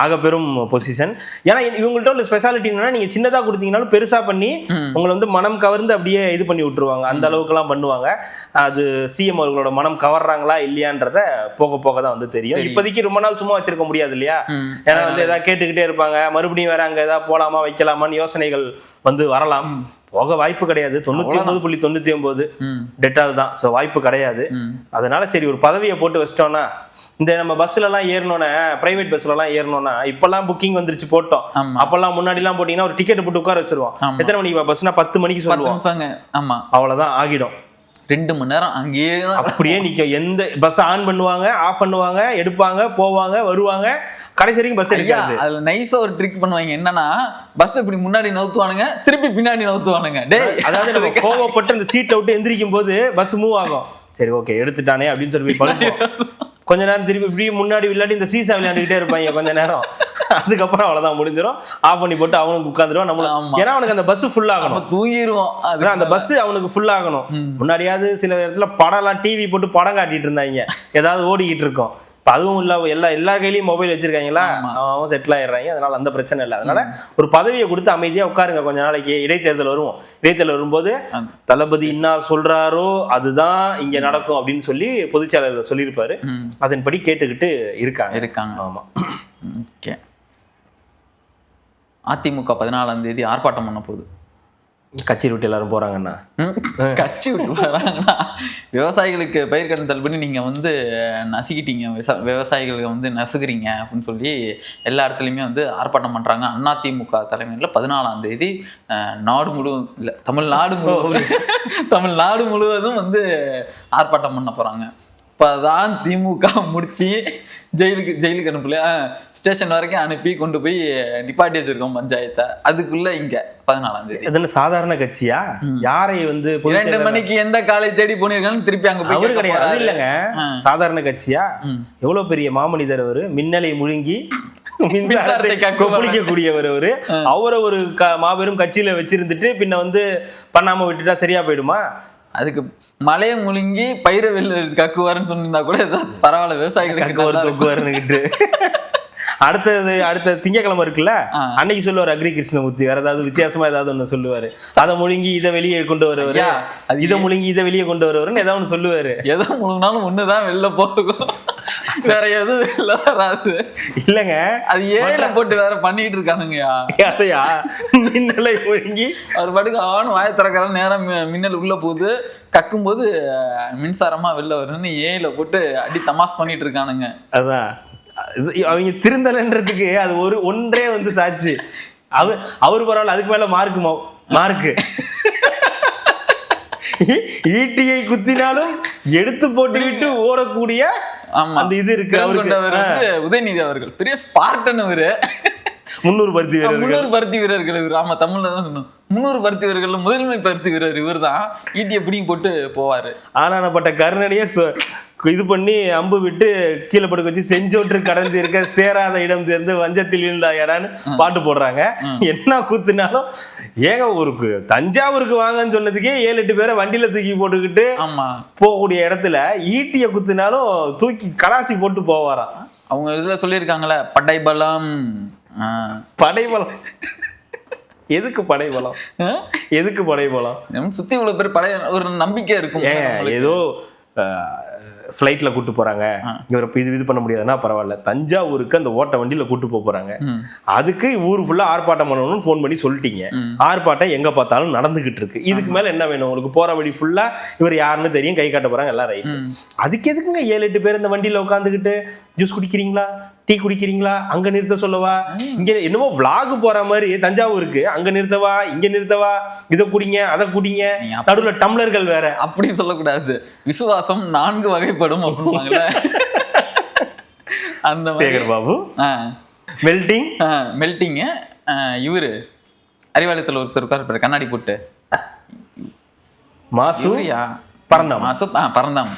ஆக பெரும் பொசிஷன். ஏன்னா இவங்கள்ட்ட ஒரு ஸ்பெஷாலிட்டி என்னன்னா, நீங்க சின்னதா கொடுத்தீங்கன்னாலும் பெருசா பண்ணி உங்களை வந்து மனம் கவர்ந்து அப்படியே இது பண்ணி விட்டுருவாங்க. அந்த அளவுக்கு எல்லாம் பண்ணுவாங்க. அது சிஎம் அவர்களோட மனம் கவர்றாங்களா இல்லையான்றத போக போக தான் வந்து தெரியும். இப்போதைக்கு ரொம்ப நாள் சும்மா வச்சிருக்க முடியாது இல்லையா? ஏன்னா வந்து ஏதாவது கேட்டுக்கிட்டே இருப்பாங்க. மறுபடியும் வேற அங்க ஏதாவது போலாமா வைக்கலாமான்னு யோசனைகள் வந்து வரலாம். போக வாய்ப்பு கிடையாது. 99.99 டெட்டால் தான். ஸோ வாய்ப்பு கிடையாது. அதனால சரி ஒரு பதவியை போட்டு வச்சிட்டோம்னா, இந்த நம்ம பஸ்ல எல்லாம் ஏறணும்னா, பிரைவேட் பஸ்ல எல்லாம் ஏறணும்னா இப்பெல்லாம் புக்கிங் வந்துருச்சு போட்டோம். அப்பெல்லாம் முன்னாடி எல்லாம் போட்டீங்கன்னா ஒரு டிக்கெட் போட்டு உட்கார வச்சிருவோம். எத்தனை மணிக்கு பஸ்னா 10 மணிக்கு சொல்லுவோம். ஆமா, அவ்வளவுதான் ஆகிடும். 2 மணி நேரம் அங்கேயே அப்படியே நிக்க. எந்த பஸ் ஆன் பண்ணுவாங்க, ஆஃப் பண்ணுவாங்க, எடுப்பாங்க, போவாங்க, வருவாங்க, கடைசி வரைக்கும் பஸ் எடுக்காது. அதுல நைஸா ஒரு ட்ரிக் பண்ணுவாங்க. என்னன்னா பஸ் இப்படி முன்னாடி நவுத்துவானுங்க, திருப்பி பின்னாடி நவுத்துவானுங்க. அதாவது நம்ம கோவப்பட்டு அந்த சீட்டை விட்டு எந்திரிக்கும் போது பஸ் மூவ் ஆகும். சரி ஓகே எடுத்துட்டானே அப்படின்னு சொல்லி பழகுவோம். கொஞ்ச நேரம் திருப்பி இப்படி முன்னாடி விளையாடி இந்த சீசா விளையாண்டுக்கிட்டே இருப்பாங்க கொஞ்ச நேரம். அதுக்கப்புறம் அவ்வளவுதான் முடிஞ்சிடும். ஆஃப் பண்ணி போட்டு அவனுக்கு உட்காந்துருவான் நம்மளும். ஏன்னா அவனுக்கு அந்த பஸ் ஃபுல் ஆகணும், தூங்கிடுவோம். அதுதான் அந்த பஸ் அவனுக்கு ஃபுல் ஆகணும். முன்னாடியாவது சில இடத்துல படம் எல்லாம் டிவி போட்டு படம் காட்டிட்டு இருந்தாங்க, ஏதாவது ஓடிக்கிட்டு இருக்கோம். அதுவும் இல்ல, எல்லா கையிலயும் மொபைல் வச்சிருக்காங்களா, அவன் செட்டில் ஆயிடுறாங்க. அதனால அந்த பிரச்சனை இல்லை. அதனால ஒரு பதவியை கொடுத்து அமைதியா உட்காருங்க கொஞ்ச நாளைக்கு. இடைத்தேர்தல் வரும்போது தளபதி என்ன சொல்றாரோ அதுதான் இங்க நடக்கும் அப்படின்னு சொல்லி பொதுச்செயலாளர் சொல்லியிருப்பாரு. அதன்படி கேட்டுக்கிட்டு இருக்காங்க. ஆமா. ஓகே. அதிமுக 14ஆம் தேதி ஆர்ப்பாட்டம் பண்ண போகுது. கட்சி விட்டு எல்லாரும் போறாங்கண்ணா. கட்சி விட்டு போறாங்கன்னா விவசாயிகளுக்கு பயிர்க்கடன் தள்ளுபடி நீங்க வந்து நசுக்கிட்டீங்க, விவசாயிகளுக்கு வந்து நசுக்குறீங்க அப்படின்னு சொல்லி எல்லா இடத்துலையுமே வந்து ஆர்ப்பாட்டம் பண்றாங்க. அதிமுக தலைமையில் 14ஆம் தேதி நாடு முழுவதும் இல்லை, தமிழ்நாடு முழுவதும் வந்து ஆர்ப்பாட்டம் பண்ண போறாங்க. இப்போதான் திமுக முடிச்சு ஜெயிலுக்கு அனுப்பல, ஸ்டேஷன் வரைக்கும் அனுப்பி கொண்டு போய் நிப்பாட்டி வச்சிருக்கோம் பஞ்சாயத்தை. அதுக்குள்ள இங்க 14ஆம் தேதி. அது சாதாரண கட்சியா? யாரை வந்து 2 மணிக்கு எந்த காலை தேடி போனீர்கள்னு திருப்பி அங்க போய் அவரு கிடையாது இல்லைங்க. சாதாரண கட்சியா? எவ்வளவு பெரிய மாமனிதர் அவரு. மின்னலை முழுங்கி கொப்பளிக்கக்கூடியவர் அவரு. அவரை ஒரு மாபெரும் கட்சியில வச்சிருந்துட்டு பின்ன வந்து பண்ணாம விட்டுட்டா சரியா போயிடுமா? அதுக்கு மலையை முழுங்கி பயிரை வெளில கக்குவாருன்னு சொன்னா கூட ஏதோ பரவாயில்ல, விவசாயிகளுக்கு அடுத்த திங்கக்கிழமை இருக்குல்ல, அன்னைக்கு சொல்லுவாரு அக்ரி கிருஷ்ணமூர்த்தி வேற ஏதாவது வித்தியாசமா ஏதாவது ஒண்ணு சொல்லுவாரு. அதை முழுங்கி இதை வெளியே கொண்டு வருவாரு, இதை முழுங்கி இதை வெளியே கொண்டு வருவாருன்னு ஏதாவது ஒண்ணு சொல்லுவாரு. எதோ முழுங்கினாலும் ஒண்ணுதான் வெளில போகும், வேற எதுவும் வெளில வராது. இல்லங்க, அது ஏல போட்டு வேற பண்ணிட்டு இருக்கானுங்கயா. அதையா மின்னலை முழுங்கி அவர் பாட்டுக்கு அவனு வாய திறக்கிற நேரம் மின்னல் உள்ள போகுது, கக்கும் போது மின்சாரமா வெளில வருதுன்னு ஏல போட்டு அடி தமாஸ் பண்ணிட்டு இருக்கானுங்க. அதான் அவங்க திருந்தலன்றதுக்கு அது ஒன்றே வந்து சாட்சி. அவரு பரவாயில்ல, அதுக்கு மேல மார்க்கு ஈட்டியை குத்தினாலும் எடுத்து போட்டுக்கிட்டு ஓடக்கூடிய அந்த இது இருக்கு. உதயநிதி அவர்கள் பெரிய ஸ்பார்டன் அவரு. 300 பருத்தி வீரர்கள் இவர். ஆமா, தமிழ்ல தான் சொன்னோம். 300 பருத்தி வீரர்கள் முதன்மை பருத்தி வீரர் இவர் தான். ஈட்டியை பிடிங்கி போட்டு போவாரு. ஆனானப்பட்ட கருணனையே இது பண்ணி அம்பு விட்டு கீழே படுக்க வச்சு செஞ்சோற்று கடந்து இருக்க சேராத இடம் தேர்ந்து வஞ்சத்தில் வீழ்ந்தா இடான்னு பாட்டு போடுறாங்க. என்ன கூத்துனாலும் ஏங்க, ஊருக்கு தஞ்சாவூருக்கு வாங்கன்னு சொன்னதுக்கே 7-8 பேரை வண்டியில தூக்கி போட்டுக்கிட்டு போகக்கூடிய இடத்துல ஈட்டிய குத்துனாலும் தூக்கி கடாசி போட்டு போவாராம். அவங்க இதுல சொல்லியிருக்காங்களே, படைபலம். எதுக்கு படைபலம்? சுத்தி இவ்வளவு பேர் ஒரு நம்பிக்கை இருக்கும். ஏதோ ஃப்ளைட்ல கூட்டு போறாங்க, இவரை இது பண்ண முடியாதுன்னா பரவாயில்ல, தஞ்சாவூருக்கு அந்த ஓட்ட வண்டியில கூட்டு போறாங்க, அதுக்கு ஊரு ஃபுல்லா ஆர்ப்பாட்டம் பண்ணணும்னு போன் பண்ணி சொல்லிட்டீங்க. ஆர்ப்பாட்டம் எங்க பார்த்தாலும் நடந்துகிட்டு இருக்கு. இதுக்கு மேல என்ன வேணும் உங்களுக்கு? போற வழி ஃபுல்லா இவர் யாருன்னு தெரியும், கை காட்ட போறாங்க எல்லாம் ரைட். அதுக்கு எதுக்குங்க 7-8 பேர் இந்த வண்டியில உட்காந்துக்கிட்டு ஜூஸ் குடிக்கிறீங்களா, டீ குடிக்கிறீங்களா, அங்க நிறுத்த சொல்லவா? இங்க என்னமோ விளாக் போற மாதிரி தஞ்சாவூருக்கு அங்க நிறுத்தவா, இங்க நிறுத்தவா, இதை குடிங்க அதை குடிங்க, நடுவுல டம்ளர்கள் வேற. அப்படி சொல்லக்கூடாது, விசுவாசம் 4 வகைப்படும் அப்படின்வாங்கல்ல, அந்த சேகர் பாபு. மெல்டிங் இவரு அறிவாலயத்தில் ஒருத்தர் இருக்காரு கண்ணாடி போட்டு, மாசூரியா பறந்தாம்.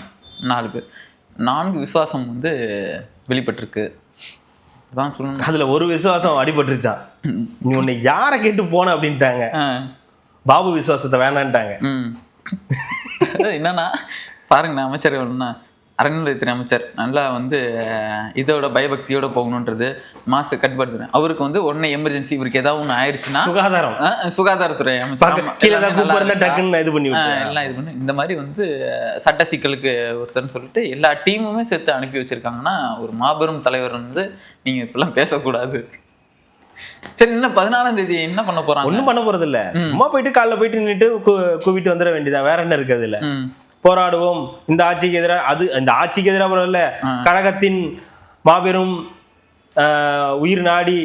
4 பேர், 4 விசுவாசம் வந்து வெளிப்பட்டிருக்கு. அதுல ஒரு விசுவாசம் அடிபட்டுருச்சான். நீ உன்னை யாரை கேட்டு போன அப்படின்ட்டாங்க. பாபு விசுவாசத்தை வேணான்ட்டாங்க. என்னன்னா பாருங்கண்ணா, அமைச்சர்கள்னா அறநிலையத்துறை அமைச்சர் நல்லா வந்து இதோட பயபக்தியோட போகணுன்றது மாசு கட்டுப்படுத்துறேன். அவருக்கு வந்து உடனே எமர்ஜென்சி, இவருக்கு ஏதாவது ஒன்று ஆயிடுச்சுன்னா சுகாதாரத்துறை அமைச்சர் எல்லாம் இது பண்ணி இந்த மாதிரி வந்து சட்ட சிக்கலுக்கு ஒருத்தர்னு சொல்லிட்டு எல்லா டீமுமே சேர்த்து அனுப்பி வச்சிருக்காங்கன்னா, ஒரு மாபெரும் தலைவர் வந்து நீங்க இப்பெல்லாம் பேசக்கூடாது. சரி, இன்னும் 14ஆம் தேதி என்ன பண்ண போறாங்க? ஒன்றும் பண்ண போறது இல்ல, சும்மா போயிட்டு காலைல போயிட்டு நின்றுட்டு கூவிட்டு வந்துட வேண்டியதான், வேற என்ன இருக்கிறது இல்ல. போராடுவோம் இந்த ஆட்சிக்கு எதிராக, அது இந்த ஆட்சிக்கு எதிராக இல்ல, கழகத்தின் மாபெரும் உயிர் நாடி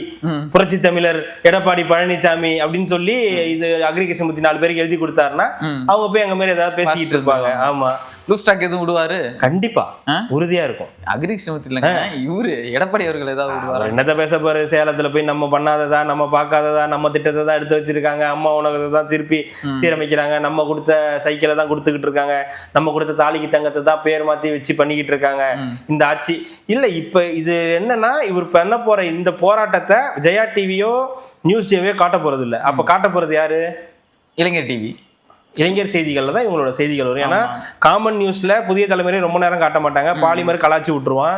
புரட்சி தமிழர் எடப்பாடி பழனிசாமி அப்படின்னு சொல்லி இது அக்ரி கிருஷ்ணமூர்த்தி 4 பேருக்கு எழுதி கொடுத்தாருன்னா அவங்க போய் அங்க மாதிரி ஏதாவது பேசிக்கிட்டு இருப்பாங்க. ஆமா, லூஸ் ஸ்டாக் எதுவும் விடுவாரு? கண்டிப்பா உறுதியா இருக்கும். அக்ரி கிருஷ்ணமூர்த்தி இல்லைங்க, இவரு எடப்பாடி அவர்கள் ஏதாவது விடுவாரு? என்னத்த பேச போற, சேலத்துல போய் நம்ம பண்ணாததா, நம்ம பார்க்காததா, நம்ம திட்டத்தை தான் எடுத்து வச்சிருக்காங்க, அம்மா உணவகத்தை தான் திருப்பி சீரமைக்கிறாங்க, நம்ம கொடுத்த சைக்கிளை தான் கொடுத்துக்கிட்டு இருக்காங்க, நம்ம கொடுத்த தாலிக்கு தங்கத்தை தான் பேர் மாத்தி வச்சு பண்ணிக்கிட்டு இருக்காங்க இந்த ஆட்சி. இல்ல இப்ப இது என்னன்னா, இவர் பண்ண போற இந்த போராட்டத்தை ஜெயா டிவியோ நியூஸ் டிவியோ காட்ட போறது இல்ல. அப்ப காட்ட போறது யாரு? இளைஞர் டிவி, இளைஞர் செய்திகள்ல தான் இவங்களோட செய்திகள் வரும். ஏன்னா காமன் நியூஸ்ல புதிய தலைமுறை ரொம்ப நேரம் காட்ட மாட்டாங்க, பாலிமர் கலாச்சி விட்டுருவான்.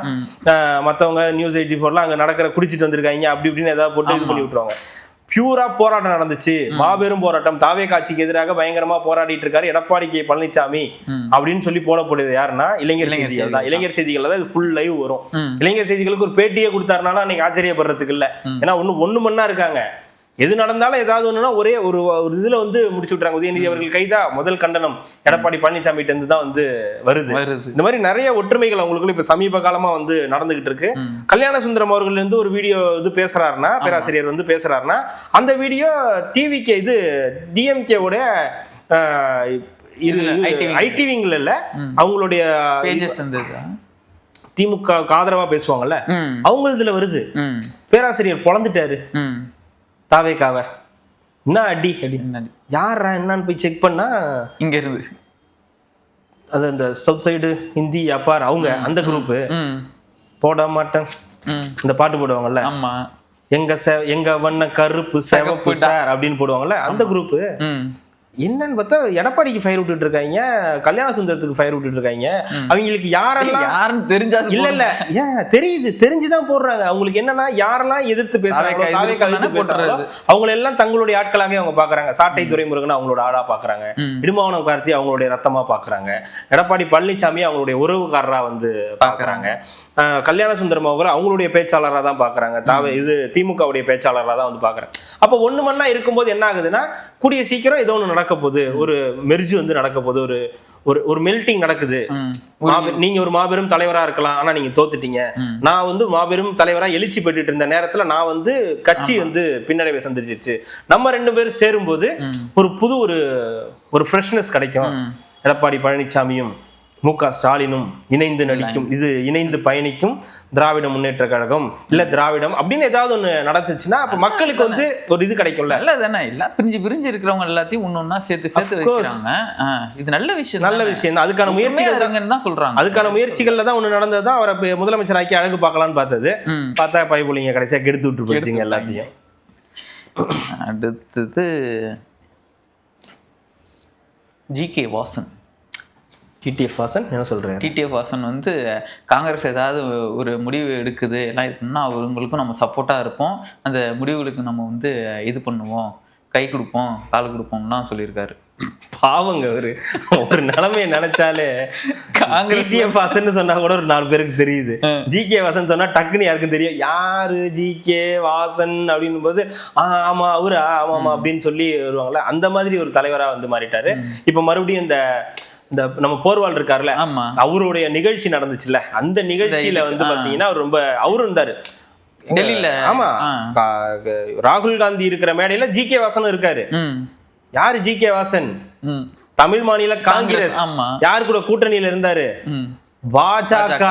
மற்றவங்க நியூஸ் 84ல அங்க நடக்கிற குடிச்சிட்டு வந்திருக்காங்க அப்படி இப்படின்னு ஏதாவது போட்டு இது பண்ணி விட்டுருவாங்க. பியூரா போராட்டம் நடந்துச்சு, மாபெரும் போராட்டம், தாவே காட்சிக்கு எதிராக பயங்கரமா போராடிட்டு இருக்காரு எடப்பாடி கே பழனிசாமி அப்படின்னு சொல்லி போடப்படுது யாருன்னா இளைஞர் செய்திகள் தான். இளைஞர் செய்திகள்ல தான் இது ஃபுல் லைவ் வரும். இளைஞர் செய்திகளுக்கு ஒரு பேட்டியே கொடுத்தாருனாலும் அன்னைக்கு ஆச்சரியப்படுறதுக்கு இல்ல. ஏன்னா ஒண்ணு மண்ணா இருக்காங்க, எது நடந்தாலும் ஏதாவது ஒண்ணுன்னா ஒரே ஒரு இதுல வந்து முடிச்சு விட்டுறாங்க. உதயநிதி அவர்கள் கைதா முதல் கண்டனம் எடப்பாடி பழனிசாமிகிட்ட இருந்து தான் வந்து வருது. இந்த மாதிரி நிறைய ஒற்றுமைகள் அவங்களுக்குள்ள இப்ப சமீப காலமா வந்து நடந்துகிட்டு இருக்கு. கல்யாண சுந்தரம் அவர்கள் இருந்து ஒரு வீடியோ இது பேசுறாருன்னா, பேராசிரியர் வந்து பேசுறாருன்னா, அந்த வீடியோ டிவிக்கு இது டிஎம்கே உடைய ஐடிவிங்ல இல்ல, அவங்களுடைய திமுக ஆதரவா பேசுவாங்கல்ல, அவங்க இதுல வருது. பேராசிரியர் பொழந்துட்டாரு தாவேக்காவ, என்ன அடி அடி யாரா என்னன்னு போய் செக் பண்ணா இங்க இருந்து அது அந்த சவுத் சைடு ஹிந்தி அப்பார் அவங்க அந்த குரூப் போட மாட்டேன் இந்த பாட்டு போடுவாங்கல்ல, எங்க வண்ண கருப்பு சிவப்பு சார் அப்படின்னு போடுவாங்கல்ல, அந்த குரூப் என்னன்னு பார்த்தா எடப்பாடிக்கு ஃபயர் விட்டுட்டு இருக்காங்க, கல்யாண சுந்தரத்துக்கு ஃபயர் விட்டுட்டு இருக்காங்க. அவங்களுக்கு யாரெல்லாம் தெரிஞ்சா இல்ல இல்ல ஏன் தெரியுது, தெரிஞ்சுதான் போடுறாங்க. அவங்களுக்கு என்னன்னா யாரெல்லாம் எதிர்த்து பேசுறாங்க அவங்க எல்லாம் தங்களுடைய ஆட்களாக அவங்க பாக்குறாங்க. சாட்டை துரைமுருகன் அவங்களோட ஆளா பாக்குறாங்க, இடுமாவனம் கார்த்தி அவங்களுடைய ரத்தமா பாக்குறாங்க, எடப்பாடி பழனிசாமி அவங்களுடைய உறவுக்காரரா வந்து பாக்குறாங்க, கல்யாண சுந்தரம் அவங்களுடைய பேச்சாளராக தான் பாக்குறாங்க, இது திமுகவுடைய பேச்சாளராக தான் வந்து பாக்குறாங்க. அப்ப ஒண்ணு மண்ணா இருக்கும்போது என்ன ஆகுதுன்னா, கூடிய சீக்கிரம் ஏதோ ஒண்ணு நடக்க போகுது, ஒரு மெர்ஜ் வந்து நடக்க போகுது, ஒரு மெல்டிங் நடக்குது. நீங்க ஒரு மாபெரும் தலைவரா இருக்கலாம், ஆனா நீங்க தோத்துட்டீங்க. நான் வந்து மாபெரும் தலைவரா எழுச்சி பெற்றுட்டு இருந்த நேரத்துல நான் வந்து கட்சி வந்து பின்னடைவை சந்திச்சிருச்சு. நம்ம ரெண்டு பேரும் சேரும்போது ஒரு புது ஒரு ஃப்ரெஷ்னஸ் கிடைக்கும். எடப்பாடி பழனிசாமியும் மு.க. ஸ்டாலினும் இணைந்து நடிக்கும், இது இணைந்து பயணிக்கும் திராவிட முன்னேற்ற கழகம் இல்ல திராவிடம் அப்படின்னு ஏதாவது ஒண்ணு நடந்துச்சுன்னா அப்ப மக்களுக்கு வந்து ஒரு இது கிடைக்கும்ல. இல்ல எல்லாம் பிரிஞ்சு இருக்கிறவங்க எல்லாத்தையும் ஒன்னொன்னா சேர்த்து வைக்கிறாங்க. இது நல்ல விஷயம் தான். அதுக்கான முயற்சிகள் தான் சொல்றாங்க. அதுக்கான முயற்சிகள்ல தான் ஒண்ணு நடந்ததுதான் அவரை முதலமைச்சர் ஆக்கி அழகு பார்க்கலான்னு பார்த்தது. பார்த்தா பைப்புலிங்க கடைசியா கெடுத்து விட்டு போச்சுங்க எல்லாத்தையும். அடுத்தது ஜி.கே. வாசன். டிடிஎஃப் வாசன் என்ன சொல்றாரு? டிடிஎஃப் வாசன் வந்து காங்கிரஸ் ஏதாவது ஒரு முடிவு எடுக்குது எல்லாம் இருக்குன்னா அவங்களுக்கும் நம்ம சப்போர்ட்டா இருப்போம், அந்த முடிவுகளுக்கு நம்ம வந்து இது பண்ணுவோம், கை கொடுப்போம், கால் கொடுப்போம்லாம் சொல்லியிருக்காரு. பாவங்க ஒரு நிலைமையை நினைச்சாலே டிடிஎஃப் வாசன் சொன்னா கூட ஒரு 4 பேருக்கு தெரியுது. ஜி.கே. வாசன் சொன்னா டக்குன்னு யாருக்கும் தெரியும் யாரு ஜி.கே. வாசன் அப்படின்னு போது ஆமா அவரு ஆமா அப்படின்னு சொல்லி வருவாங்கல்ல, அந்த மாதிரி ஒரு தலைவரா வந்து மாறிட்டாரு. இப்ப மறுபடியும் இந்த நம்ம போர்வால் இருக்காருல்ல, அவருடைய நிகழ்ச்சி நடந்துச்சுல்ல, அந்த நிகழ்ச்சியில வந்து பாத்தீங்கன்னா அவர் ரொம்ப அவரும் இருந்தாரு டெல்லியில. ஆமா, ராகுல் காந்தி இருக்கிற மேடையில ஜி.கே. வாசனும் இருக்காரு. யாரு ஜி.கே. வாசன்? தமிழ் மாநில காங்கிரஸ். யாரு கூட கூட்டணியில இருந்தாரு? பாஜக.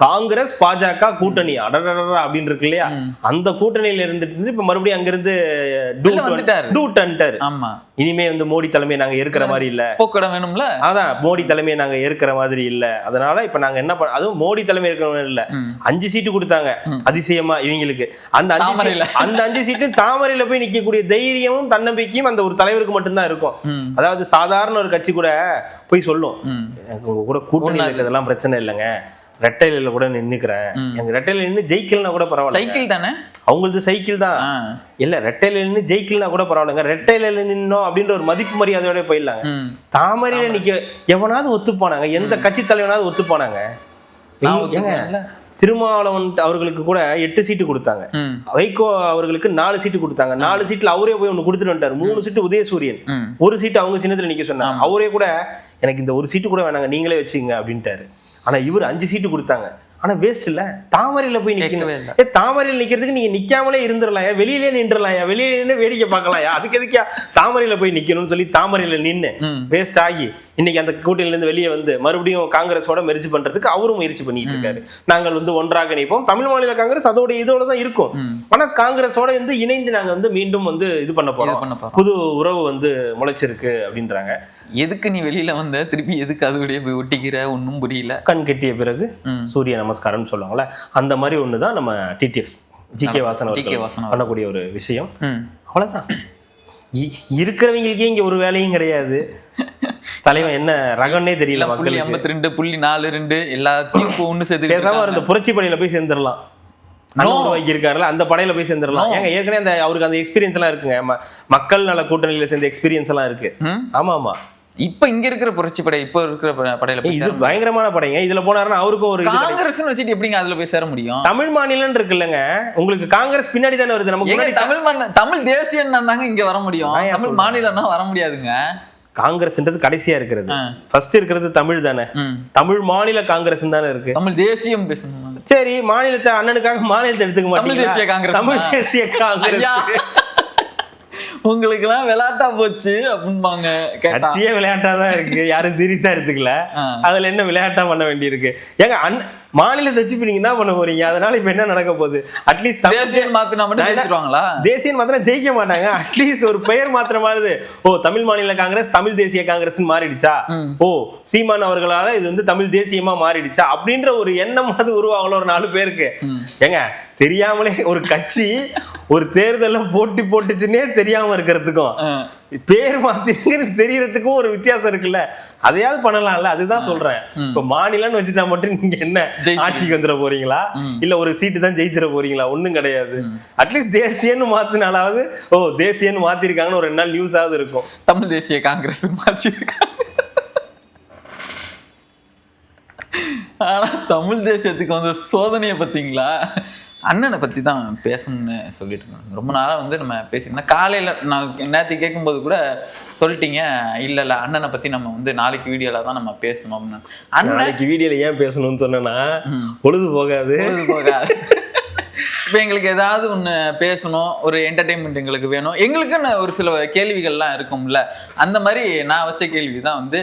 காங்கிரஸ் பாஜக கூட்டணி அடடடா அப்படின்னு இருக்கு இல்லையா, அந்த கூட்டணியில இருந்துட்டு இப்ப மறுபடியும் அங்கிருந்து இனிமே வந்து மோடி தலைமையை நாங்க ஏற்கிற மாதிரி இல்ல, போக்கடம் வேணும்ல, அதான் மோடி தலைமையை நாங்க ஏற்கிற மாதிரி இல்ல, அதனால இப்ப நாங்க என்ன அதுவும் மோடி தலைமை இருக்கிற இல்ல 5 சீட்டு கொடுத்தாங்க அதிசயமா இவங்களுக்கு. அந்த 5 சீட்டு தாமரையில போய் நிக்கக்கூடிய தைரியமும் தன்னம்பிக்கையும் அந்த ஒரு தலைவருக்கு மட்டும்தான் இருக்கும். அதாவது சாதாரண ஒரு கட்சி கூட போய் சொல்லும் உங்க கூட கூட்டணி இருக்கிறதெல்லாம் பிரச்சனை இல்லைங்க, ரெட்டையில கூட நின்னுக்கிறேன், எங்க ரெட்டையில நின்று ஜெயிக்கலன்னா கூட பரவாயில்ல, சைக்கிள் தானே அவங்களுக்கு சைக்கிள் தான் இல்ல, ரெட்டையில நின்று ஜெயிக்கலன்னா கூட பரவாயில்லங்க, ரெட்டையில நின்னோம் அப்படின்ற ஒரு மதிப்பு மரியாதையோட போயிடலாங்க. தாமரையில நிக்க எவனாவது ஒத்துப்பானாங்க? எந்த கட்சி தலைவனாவது ஒத்துப்பானாங்க? திருமாவளவன் அவர்களுக்கு கூட 8 சீட்டு கொடுத்தாங்க, வைகோ அவர்களுக்கு 4 சீட்டு கொடுத்தாங்க. 4 சீட்ல அவரே போய் ஒண்ணு கொடுத்துட்டு வந்துட்டாரு. 3 சீட்டு உதயசூரியன், 1 சீட்டு அவங்க சின்னத்துல நிக்க சொன்னாங்க. அவரே கூட எனக்கு இந்த 1 சீட்டு கூட வேணாங்க நீங்களே வச்சுங்க அப்படின்ட்டாரு. ஆனா இவர் 5 சீட்டு கொடுத்தாங்க. ஆனா வேஸ்ட் இல்ல, தாமரையில போய் நிக்கணும். தாமரையில நிக்கிறதுக்கு நீங்க நிக்காமலே இருந்துடலாம், வெளியிலே நின்றுலாம், வெளியில நின்று வேடிக்கை பார்க்கலாம், அதுக்கு எதுக்கா தாமரையில போய் நிக்கணும்னு சொல்லி தாமரையில நின்று வேஸ்ட் ஆகி இன்னைக்கு அந்த கூட்டணியிலேருந்து வெளியே வந்து மறுபடியும் காங்கிரஸோட மெர்ஜ் பண்றதுக்கு அவரும் முயற்சி பண்ணிட்டு இருக்காரு. நாங்கள் வந்து ஒன்றாக இணைப்போம், தமிழ் மாநில காங்கிரஸ் அதோட இதோட தான் இருக்கும், ஆனா காங்கிரஸோட வந்து இணைந்து நாங்க வந்து மீண்டும் வந்து இது பண்ண போறோம், புது உறவு வந்து முளைச்சிருக்கு அப்படின்றாங்க. எதுக்கு நீ வெளியில வந்த, திருப்பி எதுக்கு அதுடைய போய் ஒட்டிக்கிற, ஒன்றும் புரியல. கண் கெட்டிய பிறகு சூரிய நமஸ்காரம்னு சொல்லுவாங்கல்ல, அந்த மாதிரி ஒண்ணுதான் நம்ம டிடிஎஃப் ஜி.கே. வாசன் பண்ணக்கூடிய ஒரு விஷயம். அவ்வளவுதான். இருக்கிறவங்களுக்கே இங்க ஒரு வேலையும் கிடையாது. தலைவன் என்ன ரகம்னே தெரியல. 52.42 எல்லா தீர்ப்பு ஒண்ணு சேர்த்து பேசாம இந்த புரட்சி படையில போய் சேர்ந்துடலாம். உருவாக்கி இருக்காருல்ல, அந்த படையில போய் சேர்ந்துடலாம். ஏங்க ஏற்கனவே அந்த அவருக்கு அந்த எக்ஸ்பீரியன்ஸ் எல்லாம் இருக்குங்க. மக்கள் நல கூட்டணியில சேர்ந்த எக்ஸ்பீரியன்ஸ் எல்லாம் இருக்கு. ஆமா ஆமா. இப்ப இங்க இருக்கிற புரட்சி படை, இப்ப இருக்கிற படையில இது பயங்கரமான படைங்க. இதுல போனாருன்னா அவருக்கும் ஒரு காங்கிரஸ் வச்சுட்டு எப்படிங்க அதுல போய் சேர முடியும்? தமிழ் மாநிலம் இருக்குல்லங்க, உங்களுக்கு காங்கிரஸ் பின்னாடி தானே வருது. நமக்கு தமிழ் தேசியம் தாங்க இங்க வர முடியும், தமிழ் மாநிலம்னா வர முடியாதுங்க. காங்கிரஸ்ன்றது கடைசியா இருக்கிறது, ஃபர்ஸ்ட் இருக்கிறது தமிழ் தானே. தமிழ் மாநில காங்கிரஸ் தானே இருக்கு. தமிழ் தேசியம் பேசணும். சரி, மாநிலத்தை அண்ணனுக்காக மாநிலத்தை எடுத்துக்க மாட்டீங்க. தமிழ் தேசிய காங்கிரஸ் உங்களுக்கு எல்லாம் விளையாட்டா போச்சு அப்படின்பாங்க. கட்சியே விளையாட்டா தான் இருக்கு, யாரும் சீரியஸா எடுத்துக்கல. அதுல என்ன விளையாட்டா பண்ண வேண்டி இருக்கு? ஏங்க மாநிலத்தை வச்சு நீங்க என்ன பண்ண போறீங்க? அதனால இப்ப என்ன நடக்க போகுது? அட்லீஸ்ட் தேசியம் மாத்தினா மட்டும் ஜெயிச்சிருவாங்களா? தேசியம் மாத்தினா ஜெயிக்க மாட்டாங்க. அட்லீஸ்ட் ஒரு பெயர் மாத்திரமானது, ஓ தமிழ் மாநில காங்கிரஸ் தமிழ் தேசிய காங்கிரஸ் மாறிடுச்சா, ஓ சீமான் அவர்களால இது வந்து தமிழ் தேசியமா மாறிடுச்சா அப்படின்ற ஒரு எண்ணம் அது உருவாகல ஒரு 4 பேருக்கு. ஏங்க தெரியாமலே ஒரு கட்சி ஒரு தேர்தல போட்டுச்சுன்னே தெரியாம இருக்கிறதுக்கும் பேர் மாத்திருக்குன்னு தெரியறதுக்கும் ஒரு வித்தியாசம் இருக்குல்ல. அதையாவது பண்ணலாம்ல, அதுதான் சொல்றேன். இப்ப மாநிலம்னு வச்சுட்டா மட்டும் நீங்க என்ன ஆட்சிக்கு வந்துட போறீங்களா, இல்ல ஒரு சீட்டு தான் ஜெயிச்சிட போறீங்களா? ஒண்ணும் கிடையாது. அட்லீஸ்ட் தேசியன்னு மாத்தினாலாவது, ஓ தேசியன்னு மாத்திருக்காங்கன்னு ஒரு 2 நாள் நியூஸ் ஆகுது இருக்கும். தமிழ் தேசிய காங்கிரஸ் மாத்திருக்காங்க. ஆனா தமிழ் தேசியத்துக்கு வந்து சோதனையை பார்த்தீங்களா? அண்ணனை பற்றி தான் பேசணும்னு சொல்லிட்டு இருந்தாங்க. ரொம்ப நாளாக வந்து நம்ம பேசியிருந்தோம். காலையில் நான் நேற்று கேட்கும்போது கூட சொல்லிட்டீங்க, இல்லை அண்ணனை பற்றி நம்ம வந்து நாளைக்கு வீடியோவில் தான் நம்ம பேசணும் அப்படின்னு. நாளைக்கு வீடியோவில் ஏன் பேசணும்னு சொன்னேன்னா, பொழுது போகாது. இப்போ எங்களுக்கு ஏதாவது ஒன்று பேசணும், ஒரு என்டர்டெயின்மெண்ட் எங்களுக்கு வேணும், எங்களுக்குன்னு ஒரு சில கேள்விகள்லாம் இருக்கும்ல. அந்த மாதிரி நான் வச்ச கேள்வி தான் வந்து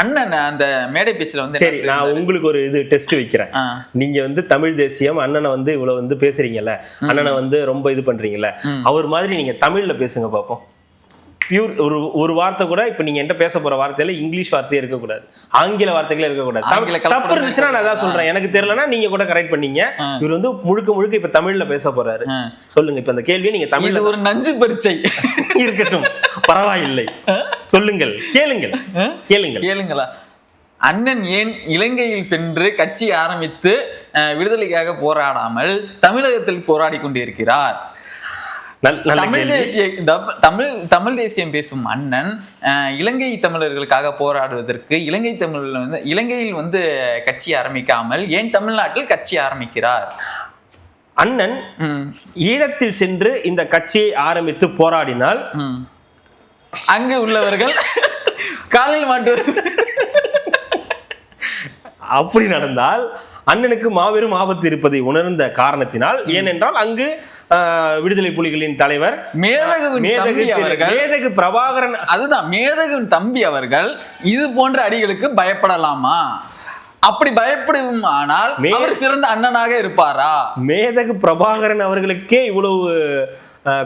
அண்ணன் அந்த மேடை பேச்சுல வந்து. சரி, நான் உங்களுக்கு ஒரு இது டெஸ்ட் வைக்கிறேன். நீங்க வந்து தமிழ் தேசியம் அண்ணனை வந்து இவ்வளவு வந்து பேசுறீங்கல்ல, அண்ணனை வந்து ரொம்ப இது பண்றீங்கல்ல, அவர் மாதிரி நீங்க தமிழ்ல பேசுங்க பாப்போம். பியூர் ஒரு வார்த்தை கூட இப்ப நீங்க என்கிட்ட பேச போற வார்த்தையில இங்கிலீஷ் வார்த்தையே இருக்கக்கூடாது, ஆங்கில வார்த்தைகளே இருக்கக்கூடாது. தப்பு இருந்துச்சுன்னா நான் அதான் சொல்றேன், எனக்கு தெரியலன்னா நீங்க கூட கரெக்ட் பண்ணீங்க. இவர் வந்து முழுக்க இப்ப தமிழ்ல பேச போறாரு. சொல்லுங்க இப்ப அந்த கேள்வியை நீங்க தமிழ்ல. ஒரு நஞ்சு பரீட்சை இருக்கட்டும், பரவாயில்லை, சொல்லுங்கள், கேளுங்களா. அண்ணன் ஏன் இலங்கையில் சென்று கட்சி ஆரம்பித்து விடுதலைக்காக போராடாமல் தமிழகத்தில் போராடி கொண்டிருக்கிறார்? தமிழ் தேசியம் பேசும் அண்ணன் இலங்கை தமிழர்களுக்காக போராடுவதற்கு இலங்கையில் வந்து கட்சி ஆரம்பிக்காமல் ஏன் தமிழ்நாட்டில் கட்சி ஆரம்பிக்கிறார்? அண்ணன் ஈழத்தில் சென்று இந்த கட்சியை ஆரம்பித்து போராடினால் அங்கு உள்ளவர்கள் காலில் மாட்டுவது. அப்படி நடந்தால் அண்ணனுக்கு மாபெரும் ஆபத்து இருப்பதை உணர்ந்த காரணத்தினால், ஏனென்றால் அங்கு விடுதலை புலிகளின் தலைவர் மேதகு பிரபாகரன், அதுதான் மேதகு தம்பி அவர்கள் இது போன்ற அடிகளுக்கு பயப்படலாமா? அப்படி பயப்படும் ஆனால் அவர் சிறந்த அண்ணனாக இருப்பாரா? மேதகு பிரபாகரன் அவர்களுக்கே இவ்வளவு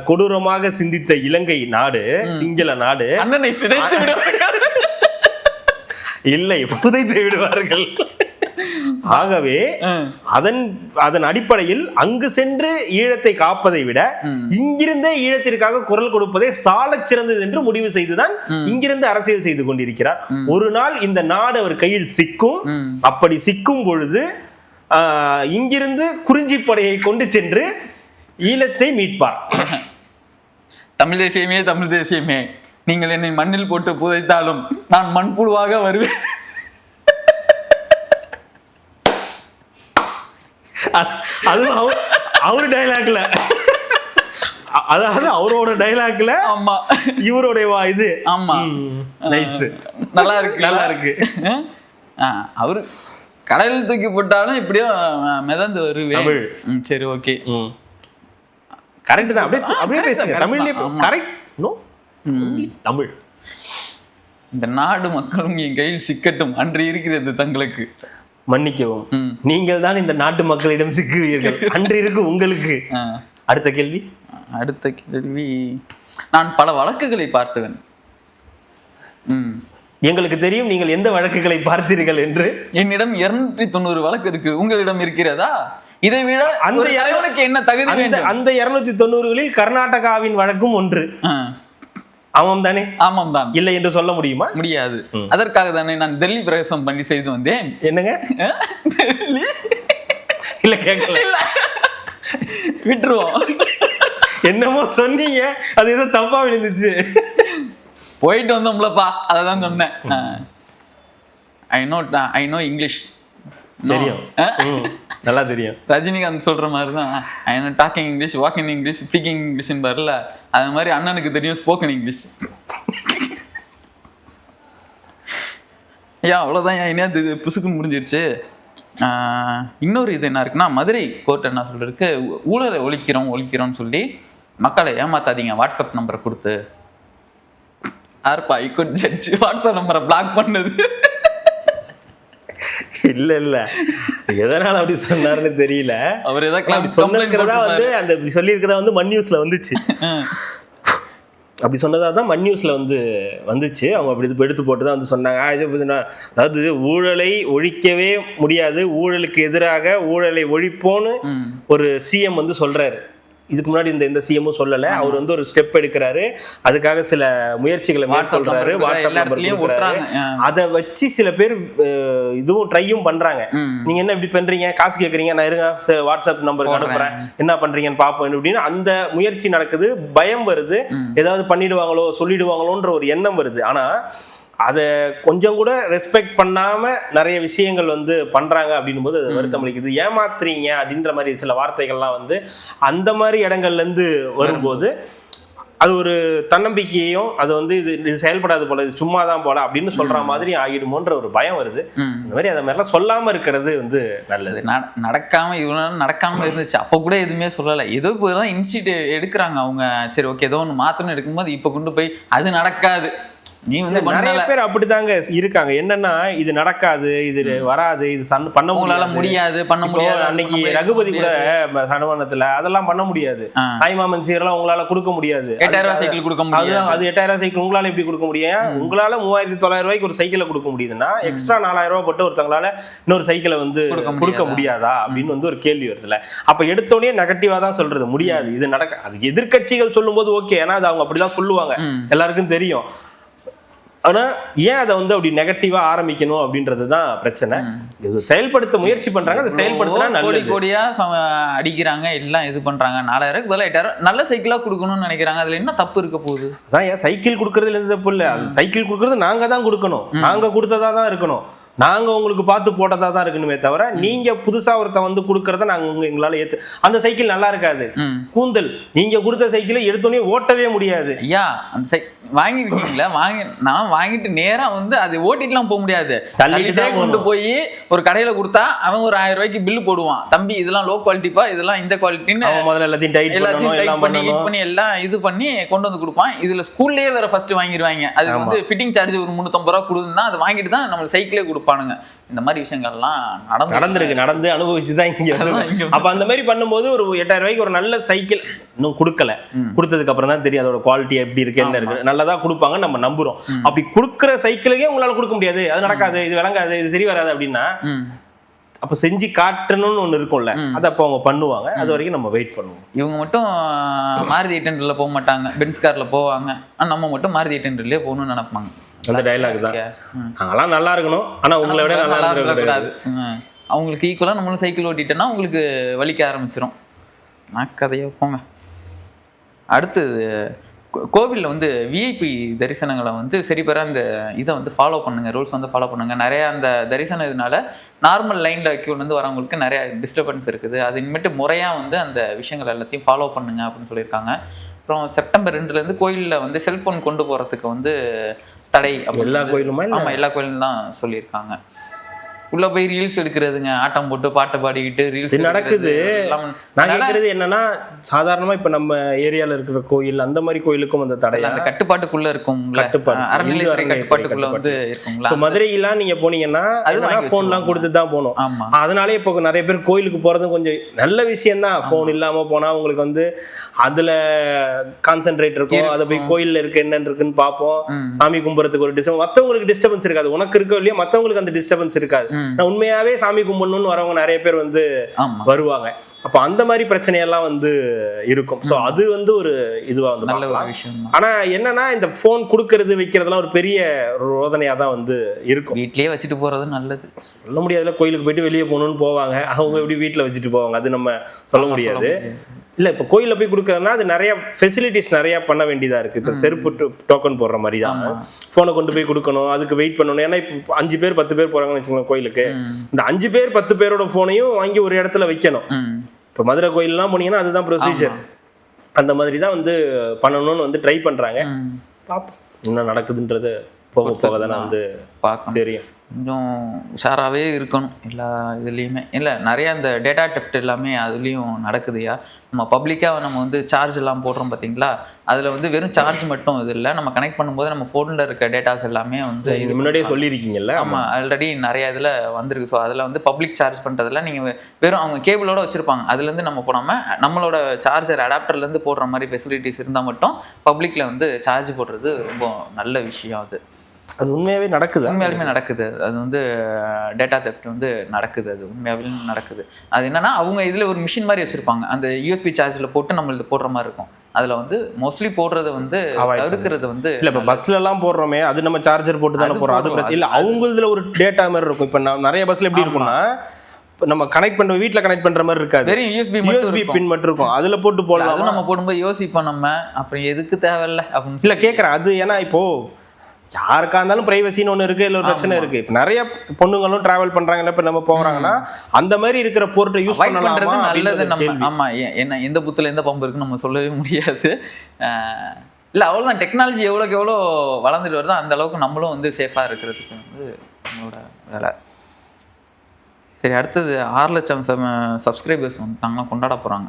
கொடூரமாக சிந்தித்த இலங்கை நாடு, சிங்கள நாடு, அண்ணனை சிதைத்து விடுவார்கள். இல்லை, புதைத்து விடுவார்கள். ஆகவே அதன் அடிப்படையில் அங்கு சென்று ஈழத்தை காப்பதை விட இங்கிருந்தே ஈழத்திற்காக குரல் கொடுப்பதே சாலச் சிறந்தது என்று முடிவு செய்துதான் இங்கிருந்து அரசியல் செய்து கொண்டிருக்கிறார். ஒரு நாள் இந்த நாடு அவர் கையில் சிக்கும். அப்படி சிக்கும் பொழுது இங்கிருந்து குறிஞ்சி படையை கொண்டு சென்று ஈழத்தை மீட்பார். தமிழ் தேசியமே, நீங்கள் என்னை மண்ணில் போட்டு புதைத்தாலும் நான் மண்புழுவாக வருவேன். அதுவும் அவரு டைலாக்ல, அதாவது அவரோட டைலாக்ல, ஆமா இவருடைய இது, ஆமா நைஸ், நல்லா இருக்கு. அவரு கடலில் தூக்கி போட்டாலும் இப்படியோ மிதந்து வருவேன். சரி, ஓகே, கரெக்ட் தான். அப்படியே பேசுங்க தமிழ்லயே. கரெக்ட். நோ தமிழ் இந்த நாடு மக்களும் என் கையில் சிக்கட்டும், அன்று இருக்கிறது தங்களுக்கு. மன்னிக்கவும், நீங்கள் தான் இந்த நாட்டு மக்களிடம் சிக்குவீர்கள், அன்று இருக்கு உங்களுக்கு. அடுத்த கேள்வி. அடுத்த கேள்வி, நான் பல வழக்குகளை பார்த்தவன். எங்களுக்கு தெரியும் நீங்கள் எந்த வழக்குகளை பார்த்தீர்கள் என்று. என்னிடம் 290 வழக்கு இருக்கு, உங்களிடம் இருக்கிறதா? இதை விட அந்த தலைவனுக்கு என்ன தகுதி வேண்டும்? அந்த 290களில் கர்நாடகாவின் வழக்கும் ஒன்று. ஆமாம் தானே? ஆமாம் தான். இல்லை என்று சொல்ல முடியுமா? முடியாது. அதற்காக தானே நான் டெல்லி பிரவேசம் பண்ணி செய்து வந்தேன். என்னங்க? இல்ல கேட்கல, விட்டுருவோம். என்னமோ சொன்னீங்க, அது ஏதோ தப்பா விழுந்துச்சு. போயிட்டு வந்தோம்லப்பா, அதான் சொன்னேன். I know English. தெரியும், நல்லா தெரியும். ரஜினிகாந்த் சொல்ற மாதிரி தான், I know talking English, walking English, speaking இங்கிலீஷ்னு வரல, அது மாதிரி அண்ணனுக்கு தெரியும் ஸ்போக்கன் இங்கிலீஷ். ஏன் அவ்வளோதான், ஏன் என்ன புசுக்கு முடிஞ்சிருச்சு. இன்னொரு இது என்ன இருக்குன்னா, மதுரை கோர்ட் என்ன சொல்லிருக்கு, ஊழலை ஒழிக்கிறோம்னு சொல்லி மக்களை ஏமாத்தாதீங்க வாட்ஸ்அப் நம்பரை கொடுத்து. யாருப்பா ஹைகோர்ட் ஜட்ஜ் வாட்ஸ்அப் நம்பரை பிளாக் பண்ணது? இல்ல எதனால அப்படி சொன்னாருன்னு தெரியல. அவர் ஏதாவது சொன்னதா வந்து அந்த சொல்லியிருக்கிறதா வந்து மன் நியூஸ்ல வந்துச்சு. அப்படி சொன்னதா தான் மன் நியூஸ்ல வந்துச்சு. அவங்க அப்படி எடுத்து போட்டு தான் வந்து சொன்னாங்க. அதாவது ஊழலை ஒழிக்கவே முடியாது, ஊழலுக்கு எதிராக ஊழலை ஒழிப்போன்னு ஒரு சிஎம் வந்து சொல்றாரு. இதுக்கு முன்னாடி இந்த சிஎம்மும் சொல்லல. அவர் வந்து ஒரு ஸ்டெப் எடுக்கிறாரு, அதுக்காக சில முயற்சிகளை மேற்கொள்றாரு. வாட்ஸ்அப் நம்பர் கொடுக்குறாரு. அதை வச்சு சில பேர் இதுவும் ட்ரையும் பண்றாங்க. நீங்க என்ன இப்படி பண்றீங்க, காசு கேட்குறீங்க, நான் இருங்க வாட்ஸ்அப் நம்பருக்கு அனுப்புறேன், என்ன பண்றீங்கன்னு பார்ப்போம் அப்படின்னு அந்த முயற்சி நடக்குது. பயம் வருது, ஏதாவது பண்ணிடுவாங்களோ சொல்லிடுவாங்களோன்ற ஒரு எண்ணம் வருது. ஆனா அதை கொஞ்சம் கூட ரெஸ்பெக்ட் பண்ணாம நிறைய விஷயங்கள் வந்து பண்றாங்க அப்படின்னும் போது அது வருத்தம் அளிக்குது. ஏமாத்துறீங்க அப்படின்ற மாதிரி சில வார்த்தைகள்லாம் வந்து அந்த மாதிரி இடங்கள்ல இருந்து வரும்போது அது ஒரு தன்னம்பிக்கையும், அது வந்து இது செயல்படாது போல, இது சும்மா தான் போல அப்படின்னு சொல்ற மாதிரி ஆகிடுமோன்ற ஒரு பயம் வருது. இந்த மாதிரி அதை மாதிரிலாம் சொல்லாம இருக்கிறது வந்து நல்லது. நடக்காம இவ்வளவு நடக்காம இருந்துச்சு, அப்போ கூட எதுவுமே சொல்லலை. ஏதோ இப்போதான் இனிஷியேட்டிவ் எடுக்கிறாங்க அவங்க. சரி ஓகே, ஏதோ ஒன்று மாற்றணும் எடுக்கும்போது இப்போ கொண்டு போய் அது நடக்காது. நீ வந்து நிறைய பேர் அப்படித்தாங்க இருக்காங்க. என்னன்னா இது நடக்காது, இது வராது, இது பண்ண முடியாது. அன்னைக்கு ரகுபதி கூட சனவனத்துல அதெல்லாம் பண்ண முடியாது. தாய்மாமன் சீரெல்லாம் உங்களால கொடுக்க முடியாது. 8000 சைக்கிள் கொடுக்க முடியாது. அது 8000 சைக்கிள் உங்களால எப்படி கொடுக்க முடியும்? உங்களால 3900 ரூபாய்க்கு ஒரு சைக்கிளை கொடுக்க முடியுதுன்னா எக்ஸ்ட்ரா 4000 ரூபாய் போட்டு ஒருத்தவங்களால இன்னொரு சைக்கிளை வந்து கொடுக்க முடியாதா அப்படின்னு வந்து ஒரு கேள்வி வருதுல்ல. அப்ப எடுத்தோடனே நெகட்டிவா தான் சொல்றது, முடியாது, இது நடக்க. அது எதிர்கட்சிகள் சொல்லும் போது ஓகே, ஏன்னா அது அவங்க அப்படிதான் சொல்லுவாங்க, எல்லாருக்கும் தெரியும். ஆனா ஏன் அதை வந்து அப்படி நெகட்டிவா ஆரம்பிக்கணும் அப்படின்றதுதான் பிரச்சனை. செயல்படுத்த முயற்சி பண்றாங்க, அதை செயல்படுத்தினா நல்லது. கோடியா அடிக்கிறாங்க, எல்லாம் இது பண்றாங்க. 4000 பதிலா 8000 நல்ல சைக்கிளா கொடுக்கணும்னு நினைக்கிறாங்க. அதுல என்ன தப்பு இருக்க போகுது? அதான் ஏன் சைக்கிள் கொடுக்கறதுல எந்த தப்பு இல்லை. அது சைக்கிள் கொடுக்கறது நாங்க தான் கொடுக்கணும், நாங்க கொடுத்ததா தான் இருக்கணும், நாங்க உங்களுக்கு பார்த்து போட்டதா தான் இருக்கணுமே தவிர நீங்க புதுசா ஒருத்த வந்து கொடுக்கறத நாங்க எங்களால ஏத்து. அந்த சைக்கிள் நல்லா இருக்காது, கூந்தல். நீங்க கொடுத்த சைக்கிளை எடுத்தோடனே ஓட்டவே முடியாது. ஐயா, அந்த வாங்கிருக்கீங்களா? நான் வாங்கிட்டு நேரா வந்து அது ஓட்டிட்டுலாம் போக முடியாது, தள்ளிட்டே கொண்டு போய் ஒரு கடையில கொடுத்தா அவன் ஒரு 1000 ரூபாய்க்கு பில்லு போடுவான். தம்பி இதெல்லாம் லோ குவாலிட்டிப்பா, இதெல்லாம் இந்த குவாலிட்டின்னு முதல்ல எல்லாத்தையும் டைட் பண்ணி எல்லாம் இது பண்ணி கொண்டு வந்து கொடுப்பான். இதுல ஸ்கூல்லயே வேற ஃபர்ஸ்ட் வாங்கிடுவாங்க. அது வந்து ஃபிட்டிங் சார்ஜ் ஒரு 350 ரூபா கொடுக்குன்னா அதை வாங்கிட்டு தான் நம்ம சைக்கிளே கொடுப்பானுங்க. இந்த மாதிரி விஷயங்கள்லாம் நடந்து அனுபவிச்சுதான் இங்க. அப்ப அந்த மாதிரி பண்ணும்போது ஒரு 8000 ரூபாய்க்கு ஒரு நல்ல சைக்கிள் இன்னும் கொடுக்கல. கொடுத்ததுக்கு அப்புறம் தான் தெரியும் அதோட குவாலிட்டி எப்படி இருக்கு, என்ன இருக்கு. நல்லதா கொடுப்பாங்க, நம்ம நம்புறோம். அப்படி கொடுக்குற சைக்கிளுக்கே உங்களால கொடுக்க முடியாது, அது நடக்காது, இது விளங்காது, இது சரி வராது அப்படின்னா அப்ப செஞ்சு காட்டணும்னு ஒண்ணு இருக்கும்ல, அதை அப்ப அவங்க பண்ணுவாங்க. அது வரைக்கும் நம்ம வெயிட் பண்ணுவோம். இவங்க மட்டும் மாருதி 800ல போக மாட்டாங்க, பென்ஸ் கார்ல போவாங்க. நம்ம மட்டும் மாருதி 800லயே போகணும்னு நினைப்பாங்க. அந்த டயலாக் தான், நாங்களாம் நல்லா இருக்கணும் ஆனா உங்களை விட நல்லா இருக்கக்கூடாது. அவங்களுக்கு ஈக்குவலா நம்மளும் சைக்கிள் ஓட்டிட்டோம்னா உங்களுக்கு வலிக்க ஆரம்பிச்சிடும். நான் கதையை போங்க. அடுத்தது கோவிலில் வந்து விஐபி தரிசனங்களை வந்து சரி பெற அந்த இதை வந்து ஃபாலோ பண்ணுங்கள், ரூல்ஸ் வந்து ஃபாலோ பண்ணுங்கள். நிறையா அந்த தரிசனம் இதனால நார்மல் லைனில் கியூவில் வந்து வரவங்களுக்கு நிறையா டிஸ்டர்பன்ஸ் இருக்குது. அது இனிமேட்டு முறையாக வந்து அந்த விஷயங்கள் எல்லாத்தையும் ஃபாலோ பண்ணுங்க அப்படின்னு சொல்லியிருக்காங்க. அப்புறம் செப்டம்பர் 2 கோயிலில் வந்து செல்ஃபோன் கொண்டு போகிறதுக்கு வந்து தடை. எல்லா கோயிலுமா? ஆமாம், எல்லா கோயிலும் தான் சொல்லியிருக்காங்க. உள்ள போய் ரீல்ஸ் எடுக்கிறதுங்க, ஆட்டம் போட்டு பாட்டு பாடிக்கிட்டு ரீல்ஸ் நடக்குது. நான் கேட்கறது என்னன்னா, சாதாரணமா இப்ப நம்ம ஏரியால இருக்கிற கோயில் அந்த மாதிரி கோயிலுக்கும் அந்த தடை அந்த கட்டுப்பாட்டுக்குள்ள இருக்கும், அறநிலையத்துறை கட்டுப்பாட்டுக்குள்ள வந்து இருக்குங்களா? மதுரையெல்லாம் நீங்க போனீங்கன்னா போன்லாம் கொடுத்து தான் போகணும். அதனாலே இப்போ நிறைய பேர் கோயிலுக்கு போறது கொஞ்சம் நல்ல விஷயம் தான். போன் இல்லாம போனா உங்களுக்கு வந்து அதுல கான்சென்ட்ரேட் இருக்கும். அதை போய் கோயில்ல இருக்கு என்னன்னு இருக்குன்னு பார்ப்போம். சாமி கும்பிட்றதுக்கு ஒரு டிஸ்டர்பன்ஸ், மற்றவங்களுக்கு டிஸ்டர்பன்ஸ் இருக்காது. உனக்கு இருக்கோ இல்லையா, மற்றவங்களுக்கு அந்த டிஸ்டர்பன்ஸ் இருக்காது. நான் உண்மையாவே சாமி கும்பிடணும்னு வரவங்க நிறைய பேர் வந்து வருவாங்க. அப்ப அந்த மாதிரி பிரச்சனையெல்லாம் வந்து இருக்கும். ஸோ அது வந்து ஒரு இதுவா வந்து நல்ல ஒரு விஷயம். ஆனா என்னன்னா, இந்த போன் கொடுக்கறது வைக்கிறதுலாம் ஒரு பெரிய ரோதனையா தான் வந்து இருக்கும். வீட்லயே வச்சுட்டு போறது நல்லது. சொல்ல முடியாதுல, கோயிலுக்கு போயிட்டு வெளியே போகணும்னு போவாங்க, அவங்க எப்படி வீட்டுல வச்சுட்டு போவாங்க, அது நம்ம சொல்ல முடியாது. இல்ல இப்ப கோயில்ல போய் கொடுக்கறதுனா அது நிறைய ஃபெசிலிட்டிஸ் நிறைய பண்ண வேண்டியதா இருக்கு. இப்ப செருப்பு டோக்கன் போடுற மாதிரி தான் போனை கொண்டு போய் கொடுக்கணும், அதுக்கு வெயிட் பண்ணணும். ஏன்னா இப்போ 5 பேர் 10 பேர் போறாங்கன்னு வச்சுக்கோங்க கோயிலுக்கு, இந்த 5 பேர் 10 பேரோட போனையும் வாங்கி ஒரு இடத்துல வைக்கணும். இப்போ மதுரை கோயிலெலாம் போனீங்கன்னா அதுதான் ப்ரொசீஜர். அந்த மாதிரி தான் வந்து பண்ணணும்னு வந்து ட்ரை பண்ணுறாங்க. பார்ப்போம் என்ன நடக்குதுன்றது போக போக தானே வந்து பார்க்க தெரியும். கொஞ்சம் உஷாராகவே இருக்கணும் எல்லா இதுலேயுமே. இல்லை நிறையா இந்த டேட்டா டெஃப்ட் எல்லாமே அதுலேயும் நடக்குதுயா. நம்ம பப்ளிக்காக நம்ம வந்து சார்ஜ் எல்லாம் போடுறோம் பார்த்தீங்களா, அதில் வந்து வெறும் சார்ஜ் மட்டும் இது இல்லை, நம்ம கனெக்ட் பண்ணும்போது நம்ம ஃபோனில் இருக்க டேட்டாஸ் எல்லாமே வந்து இது முன்னாடியே சொல்லியிருக்கீங்கல்ல. ஆமாம், ஆல்ரெடி நிறைய இதில் வந்திருக்கு. ஸோ அதில் வந்து பப்ளிக் சார்ஜ் பண்ணுறதுல நீங்கள் வெறும் அவங்க கேபிளோட வச்சுருப்பாங்க, அதுலேருந்து நம்ம போடாமல் நம்மளோட சார்ஜர் அடாப்டர்லேருந்து போடுற மாதிரி ஃபெசிலிட்டிஸ் இருந்தால் மட்டும் பப்ளிக்கில் வந்து சார்ஜ் போடுறது ரொம்ப நல்ல விஷயம். அது உண்மையாகவே நடக்குது, உண்மையாலுமே நடக்குது. அது வந்து டேட்டா தெஃப்ட் வந்து நடக்குது, அது உண்மையாகவே நடக்குது. அது என்னன்னா அவங்க இதில் ஒரு மிஷின் மாதிரி வச்சுருப்பாங்க, அந்த யூஎஸ்பி சார்ஜில் போட்டு நம்மளுக்கு போடுற மாதிரி இருக்கும். அதில் வந்து மோஸ்ட்லி போடுறது வந்து தவிர்க்கிறது வந்து இல்லை. இப்போ பஸ்லலாம் போடுறோமே அது நம்ம சார்ஜர் போட்டு தானே போடுறோம், அது பிரச்சனை இல்லை. அவங்க இதில் ஒரு டேட்டா மாதிரி இருக்கும். இப்போ நான் நிறைய பஸ்ஸில் எப்படி இருக்கும்னா, நம்ம கனெக்ட் பண்ண வீட்டில் கனெக்ட் பண்ற மாதிரி இருக்காது, வெறும் யூஎஸ்பி பின் மட்டும் இருக்கும். அதுல போட்டு போடலாம். அது நம்ம போடும்போது யோசிப்போம் நம்ம, அப்புறம் எதுக்கு தேவையில்லை அப்படின்னு இல்லை கேட்குறேன். அது ஏன்னா இப்போ யாருக்கா இருந்தாலும் பிரைவசின்னு ஒன்று இருக்கு, இல்லை ஒரு பிரச்சனை இருக்கு. இப்போ நிறைய பொண்ணுங்களும் டிராவல் பண்றாங்கல்ல, இப்போ நம்ம போறாங்கன்னா அந்த மாதிரி இருக்கிற போர்ட்டை யூஸ் பண்ணலாமா நல்லது நம்ம. ஆமா, என்ன எந்த புத்துல எந்த பம்பு இருக்குன்னு நம்ம சொல்லவே முடியாது. இல்லை அவ்வளோதான், டெக்னாலஜி எவ்வளோக்கு எவ்வளோ வளர்ந்துட்டு வருதோ அந்த அளவுக்கு நம்மளும் வந்து சேஃபாக இருக்கிறதுக்கு வந்து நம்மளோட வேலை. சரி, அடுத்தது 6 லட்சம் சப்ஸ்கிரைபர்ஸ் வந்துட்டாங்கன்னா கொண்டாட போகிறாங்க.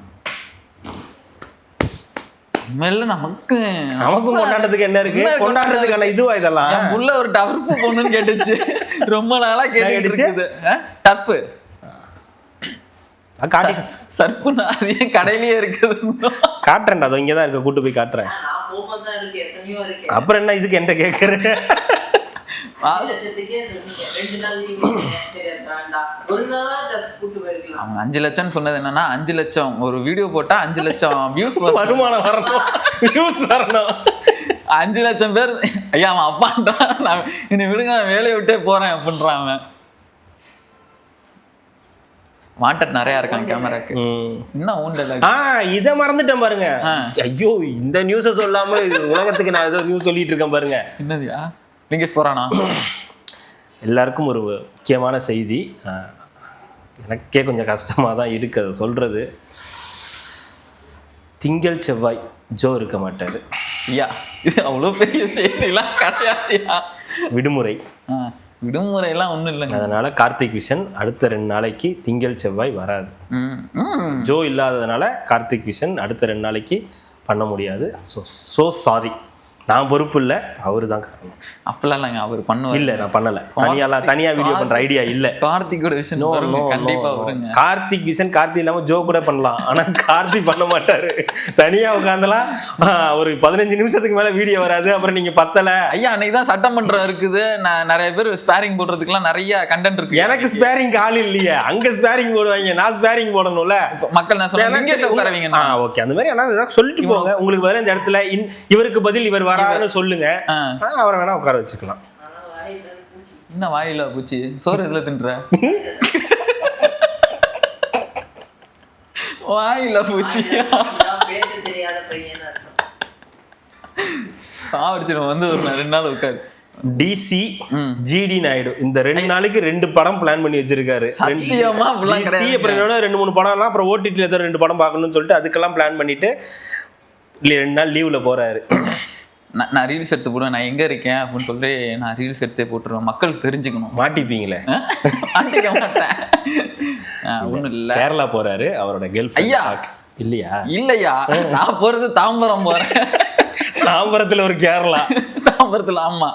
உண்மையில நமக்கும் கொண்டாடுறதுக்கு என்ன இருக்கு, கொண்டாடுறதுக்கான இதுவா இதெல்லாம்? என் புள்ள ஒரு டர்ஃப் போடணும்னு கேட்டுச்சு, ரொம்ப நாளா கேட்டுட்டு இருக்குது. டர்ஃப் சர்ஃப்னா அது ஏன் கடையிலேயே இருக்குது? காட்டுறேன், அது இங்கே தான் இருக்கு, கூட்டு போய் காட்டுறேன். அப்புறம் என்ன இதுக்கு என்ன கேட்குறேன்? 5 லட்சம் சொன்னது என்னன்னா, 5 லட்சம் ஒரு வீடியோ போட்டா 5 லட்சம் வியூஸ் வருமானம் வரணும், வியூஸ் வரணும். 5 லட்சம் பேர் ஐயா அவன் அப்பான்றான், நான் என்னை விடுங்க நான் வேலையை விட்டே போறேன் அப்படின்றான். அவன் வாண்டட் நிறைய இருக்கான் கேமராக்கு. என்ன ஊண்டல இதை மறந்துட்டேன் பாருங்க. ஐயோ, இந்த நியூஸை சொல்லாம உலகத்துக்கு நான் ஏதோ நியூஸ் சொல்லிட்டு இருக்கேன் பாருங்க. என்னதுயா? லிங்கேஷ் போறானா? எல்லாருக்கும் ஒரு முக்கியமான செய்தி, எனக்கே கொஞ்சம் கஷ்டமாக தான் இருக்குது அது சொல்கிறது. திங்கள் செவ்வாய் ஜோ இருக்க மாட்டார். ஐயா, இது அவ்வளோ பெரிய செய்திலாம் கிடையாதுயா. விடுமுறை. விடுமுறையெல்லாம் ஒன்றும் இல்லைங்க. அதனால் கார்த்திக் விஷன் அடுத்த 2 நாளைக்கு திங்கள் செவ்வாய் வராது. ஜோ இல்லாததுனால கார்த்திக் விஷன் அடுத்த 2 நாளைக்கு பண்ண முடியாது. ஸோ சாரி, நான் பொறுப்பு இல்லை, அவரு தான் காரணம். அப்பெல்லாம் இல்லைங்க, அவர் பண்ணுவார். இல்லை, நான் பண்ணலை. தனியாக வீடியோ பண்ணுற ஐடியா இல்லை. கார்த்திகோட விஷன் கண்டிப்பாக வருங்க. கார்த்திக் விஷன் கார்த்திக் இல்லாமல் ஜோ கூட பண்ணலாம், ஆனால் கார்த்திக் பண்ண மாட்டாரு. தனியாக உட்காந்துலாம் ஒரு 15 நிமிஷத்துக்கு மேலே வீடியோ வராது. அப்புறம் நீங்கள் பத்தலை. ஐயா, அன்னைக்கு தான் சட்டமன்றம் இருக்குது, நான் நிறைய பேர் ஸ்பேரிங் போடுறதுக்குலாம் நிறைய கண்டென்ட் இருக்கு. எனக்கு ஸ்பேரிங் ஆள் இல்லையே, அங்கே ஸ்பேரிங் போடுவாங்க, நான் ஸ்பேரிங் போடணும்ல. மக்கள் நான் சொல்லுவேன். ஓகே, அந்த மாதிரி ஆனால் ஏதாவது சொல்லிட்டு போங்க. உங்களுக்கு பதில் இந்த இடத்துல இவருக்கு பதில் இவர் சொல்லுங்க, அவரை வேணா உட்கார வச்சுக்கலாம். என்ன வாயில பூச்சி சோறு இதுல தின்ற? வாயில பூச்சி சாவடிச்சிடும் வந்து ஒரு 2 நாள் உட்காரு. டிசி ஜிடி நாயுடு இந்த 2 நாளைக்கு 2 படம் பிளான் பண்ணி வச்சிருக்காரு. சத்தியமா அப்புறம் 2-3 படம்லாம், அப்புறம் ஓடிடில ஏதோ 2 படம் பார்க்கணும்னு சொல்லிட்டு அதுக்கெல்லாம் பிளான் பண்ணிட்டு 2 நாள் லீவ்ல போறாரு. நான் ரீல்ஸ் எடுத்து போடுவேன், நான் எங்க இருக்கேன் அப்படின்னு சொல்லி நான் ரீல்ஸ் எடுத்தே போட்டுருவேன், மக்கள் தெரிஞ்சுக்கணும். மாட்டிப்பீங்களே? மாட்டிக்க மாட்டேன், ஒண்ணும் இல்ல. கேரளா போறாரு, அவரோட கேர்ள் ஐயா இல்லையா? இல்லையா, நான் போறது தாம்பரம் போறேன். தாம்பரத்துல ஒரு கேரளா? தாம்பரத்துல, ஆமா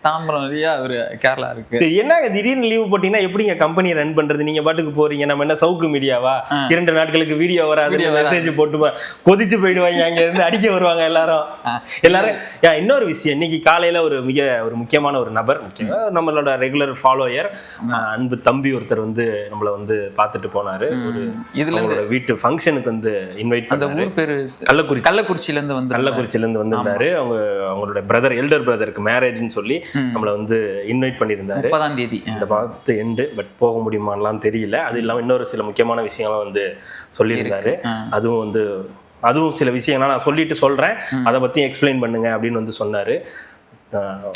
தாம்பரம் இல்லையா, ஒரு கேரளா இருக்கு. சரி, என்னங்க திடீர்னு லீவ் போட்டீங்கன்னா எப்படிங்க கம்பெனி ரன் பண்றது? நீங்க பாட்டுக்கு போறீங்க, நம்ம என்ன சவுக்கு மீடியாவா? 2 நாட்களுக்கு வீடியோ வராது, மெசேஜ் போட்டு கொதிச்சு போயிடுவாங்க, அங்க இருந்து அடிக்க வருவாங்க எல்லாரும். இன்னொரு விஷயம், இன்னைக்கு காலையில ஒரு முக்கியமான ஒரு நபர், நம்மளோட ரெகுலர் ஃபாலோயர், அன்பு தம்பி ஒருத்தர் வந்து நம்மள வந்து பாத்துட்டு போனாரு. ஒரு இதுல வீட்டு ஃபங்க்ஷனுக்கு வந்து இன்வைட் பண்ணாரு. அந்த ஊர் பேரு கள்ளக்குறிச்சியில இருந்து வந்திருந்தாரு. அவங்களோட பிரதர், எல்டர் பிரதருக்கு மேரேஜ்னு சொல்லி நம்மள வந்து இன்வைட் பண்ணியிருந்தாரு. 30ஆம் தேதி இந்த மாதத்து எண்டு. பட் போக முடியுமான்லாம் தெரியல. அது இல்லாமல் இன்னொரு சில முக்கியமான விஷயங்களும் வந்து சொல்லியிருந்தாரு. அதுவும் சில விஷயங்கள்லாம் நான் சொல்லிட்டு சொல்றேன், அதை பத்தி எக்ஸ்பிளைன் பண்ணுங்க அப்படின்னு வந்து சொன்னாரு.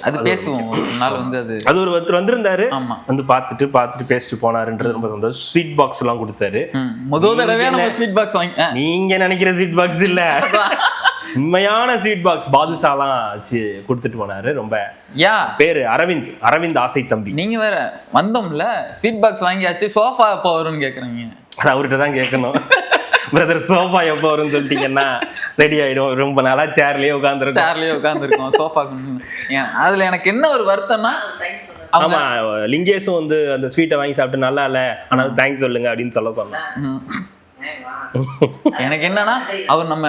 அது பேசுவோம் ஒரு நாள் வந்து. அது ஒருத்தர் வந்திருந்தாரு, வந்து பார்த்துட்டு பேசிட்டு போனாருன்றது ரொம்ப சந்தோஷம். ஸ்வீட் பாக்ஸ் எல்லாம் கொடுத்தாரு. முதல் தடவை நம்ம ஸ்வீட் பாக்ஸ் வாங்கி, நீங்க நினைக்கிற ஸ்வீட் பாக்ஸ் இல்ல, உண்மையான ஸ்வீட் பாக்ஸ் பாதுஷாலாம் வச்சு கொடுத்துட்டு போனாரு. ரொம்ப பேரு அரவிந்த் ஆசை தம்பி. நீங்க வேற வந்தோம்ல ஸ்வீட் பாக்ஸ் வாங்கியாச்சு, சோஃபா எப்போ வரும்னு கேக்குறீங்க. அவர்கிட்ட தான் கேட்கணும். பிரதர் சோஃபா எப்போ வரும்னு சொல்லிட்டீங்கன்னா ரெடி ஆயிடும். ரொம்ப நாளா சேர்லயே உட்காந்துருக்கோம் சோஃபாக்கு. அதுல எனக்கு என்ன ஒரு வருத்தம்னா, ஆமா லிங்கேஷும் வந்து அந்த ஸ்வீட்டை வாங்கி சாப்பிட்டு நல்லா இல்ல, ஆனால் தேங்க்ஸ் சொல்லுங்க அப்படின்னு சொன்னேன். எனக்கு என்னன்னா, அவர் நம்ம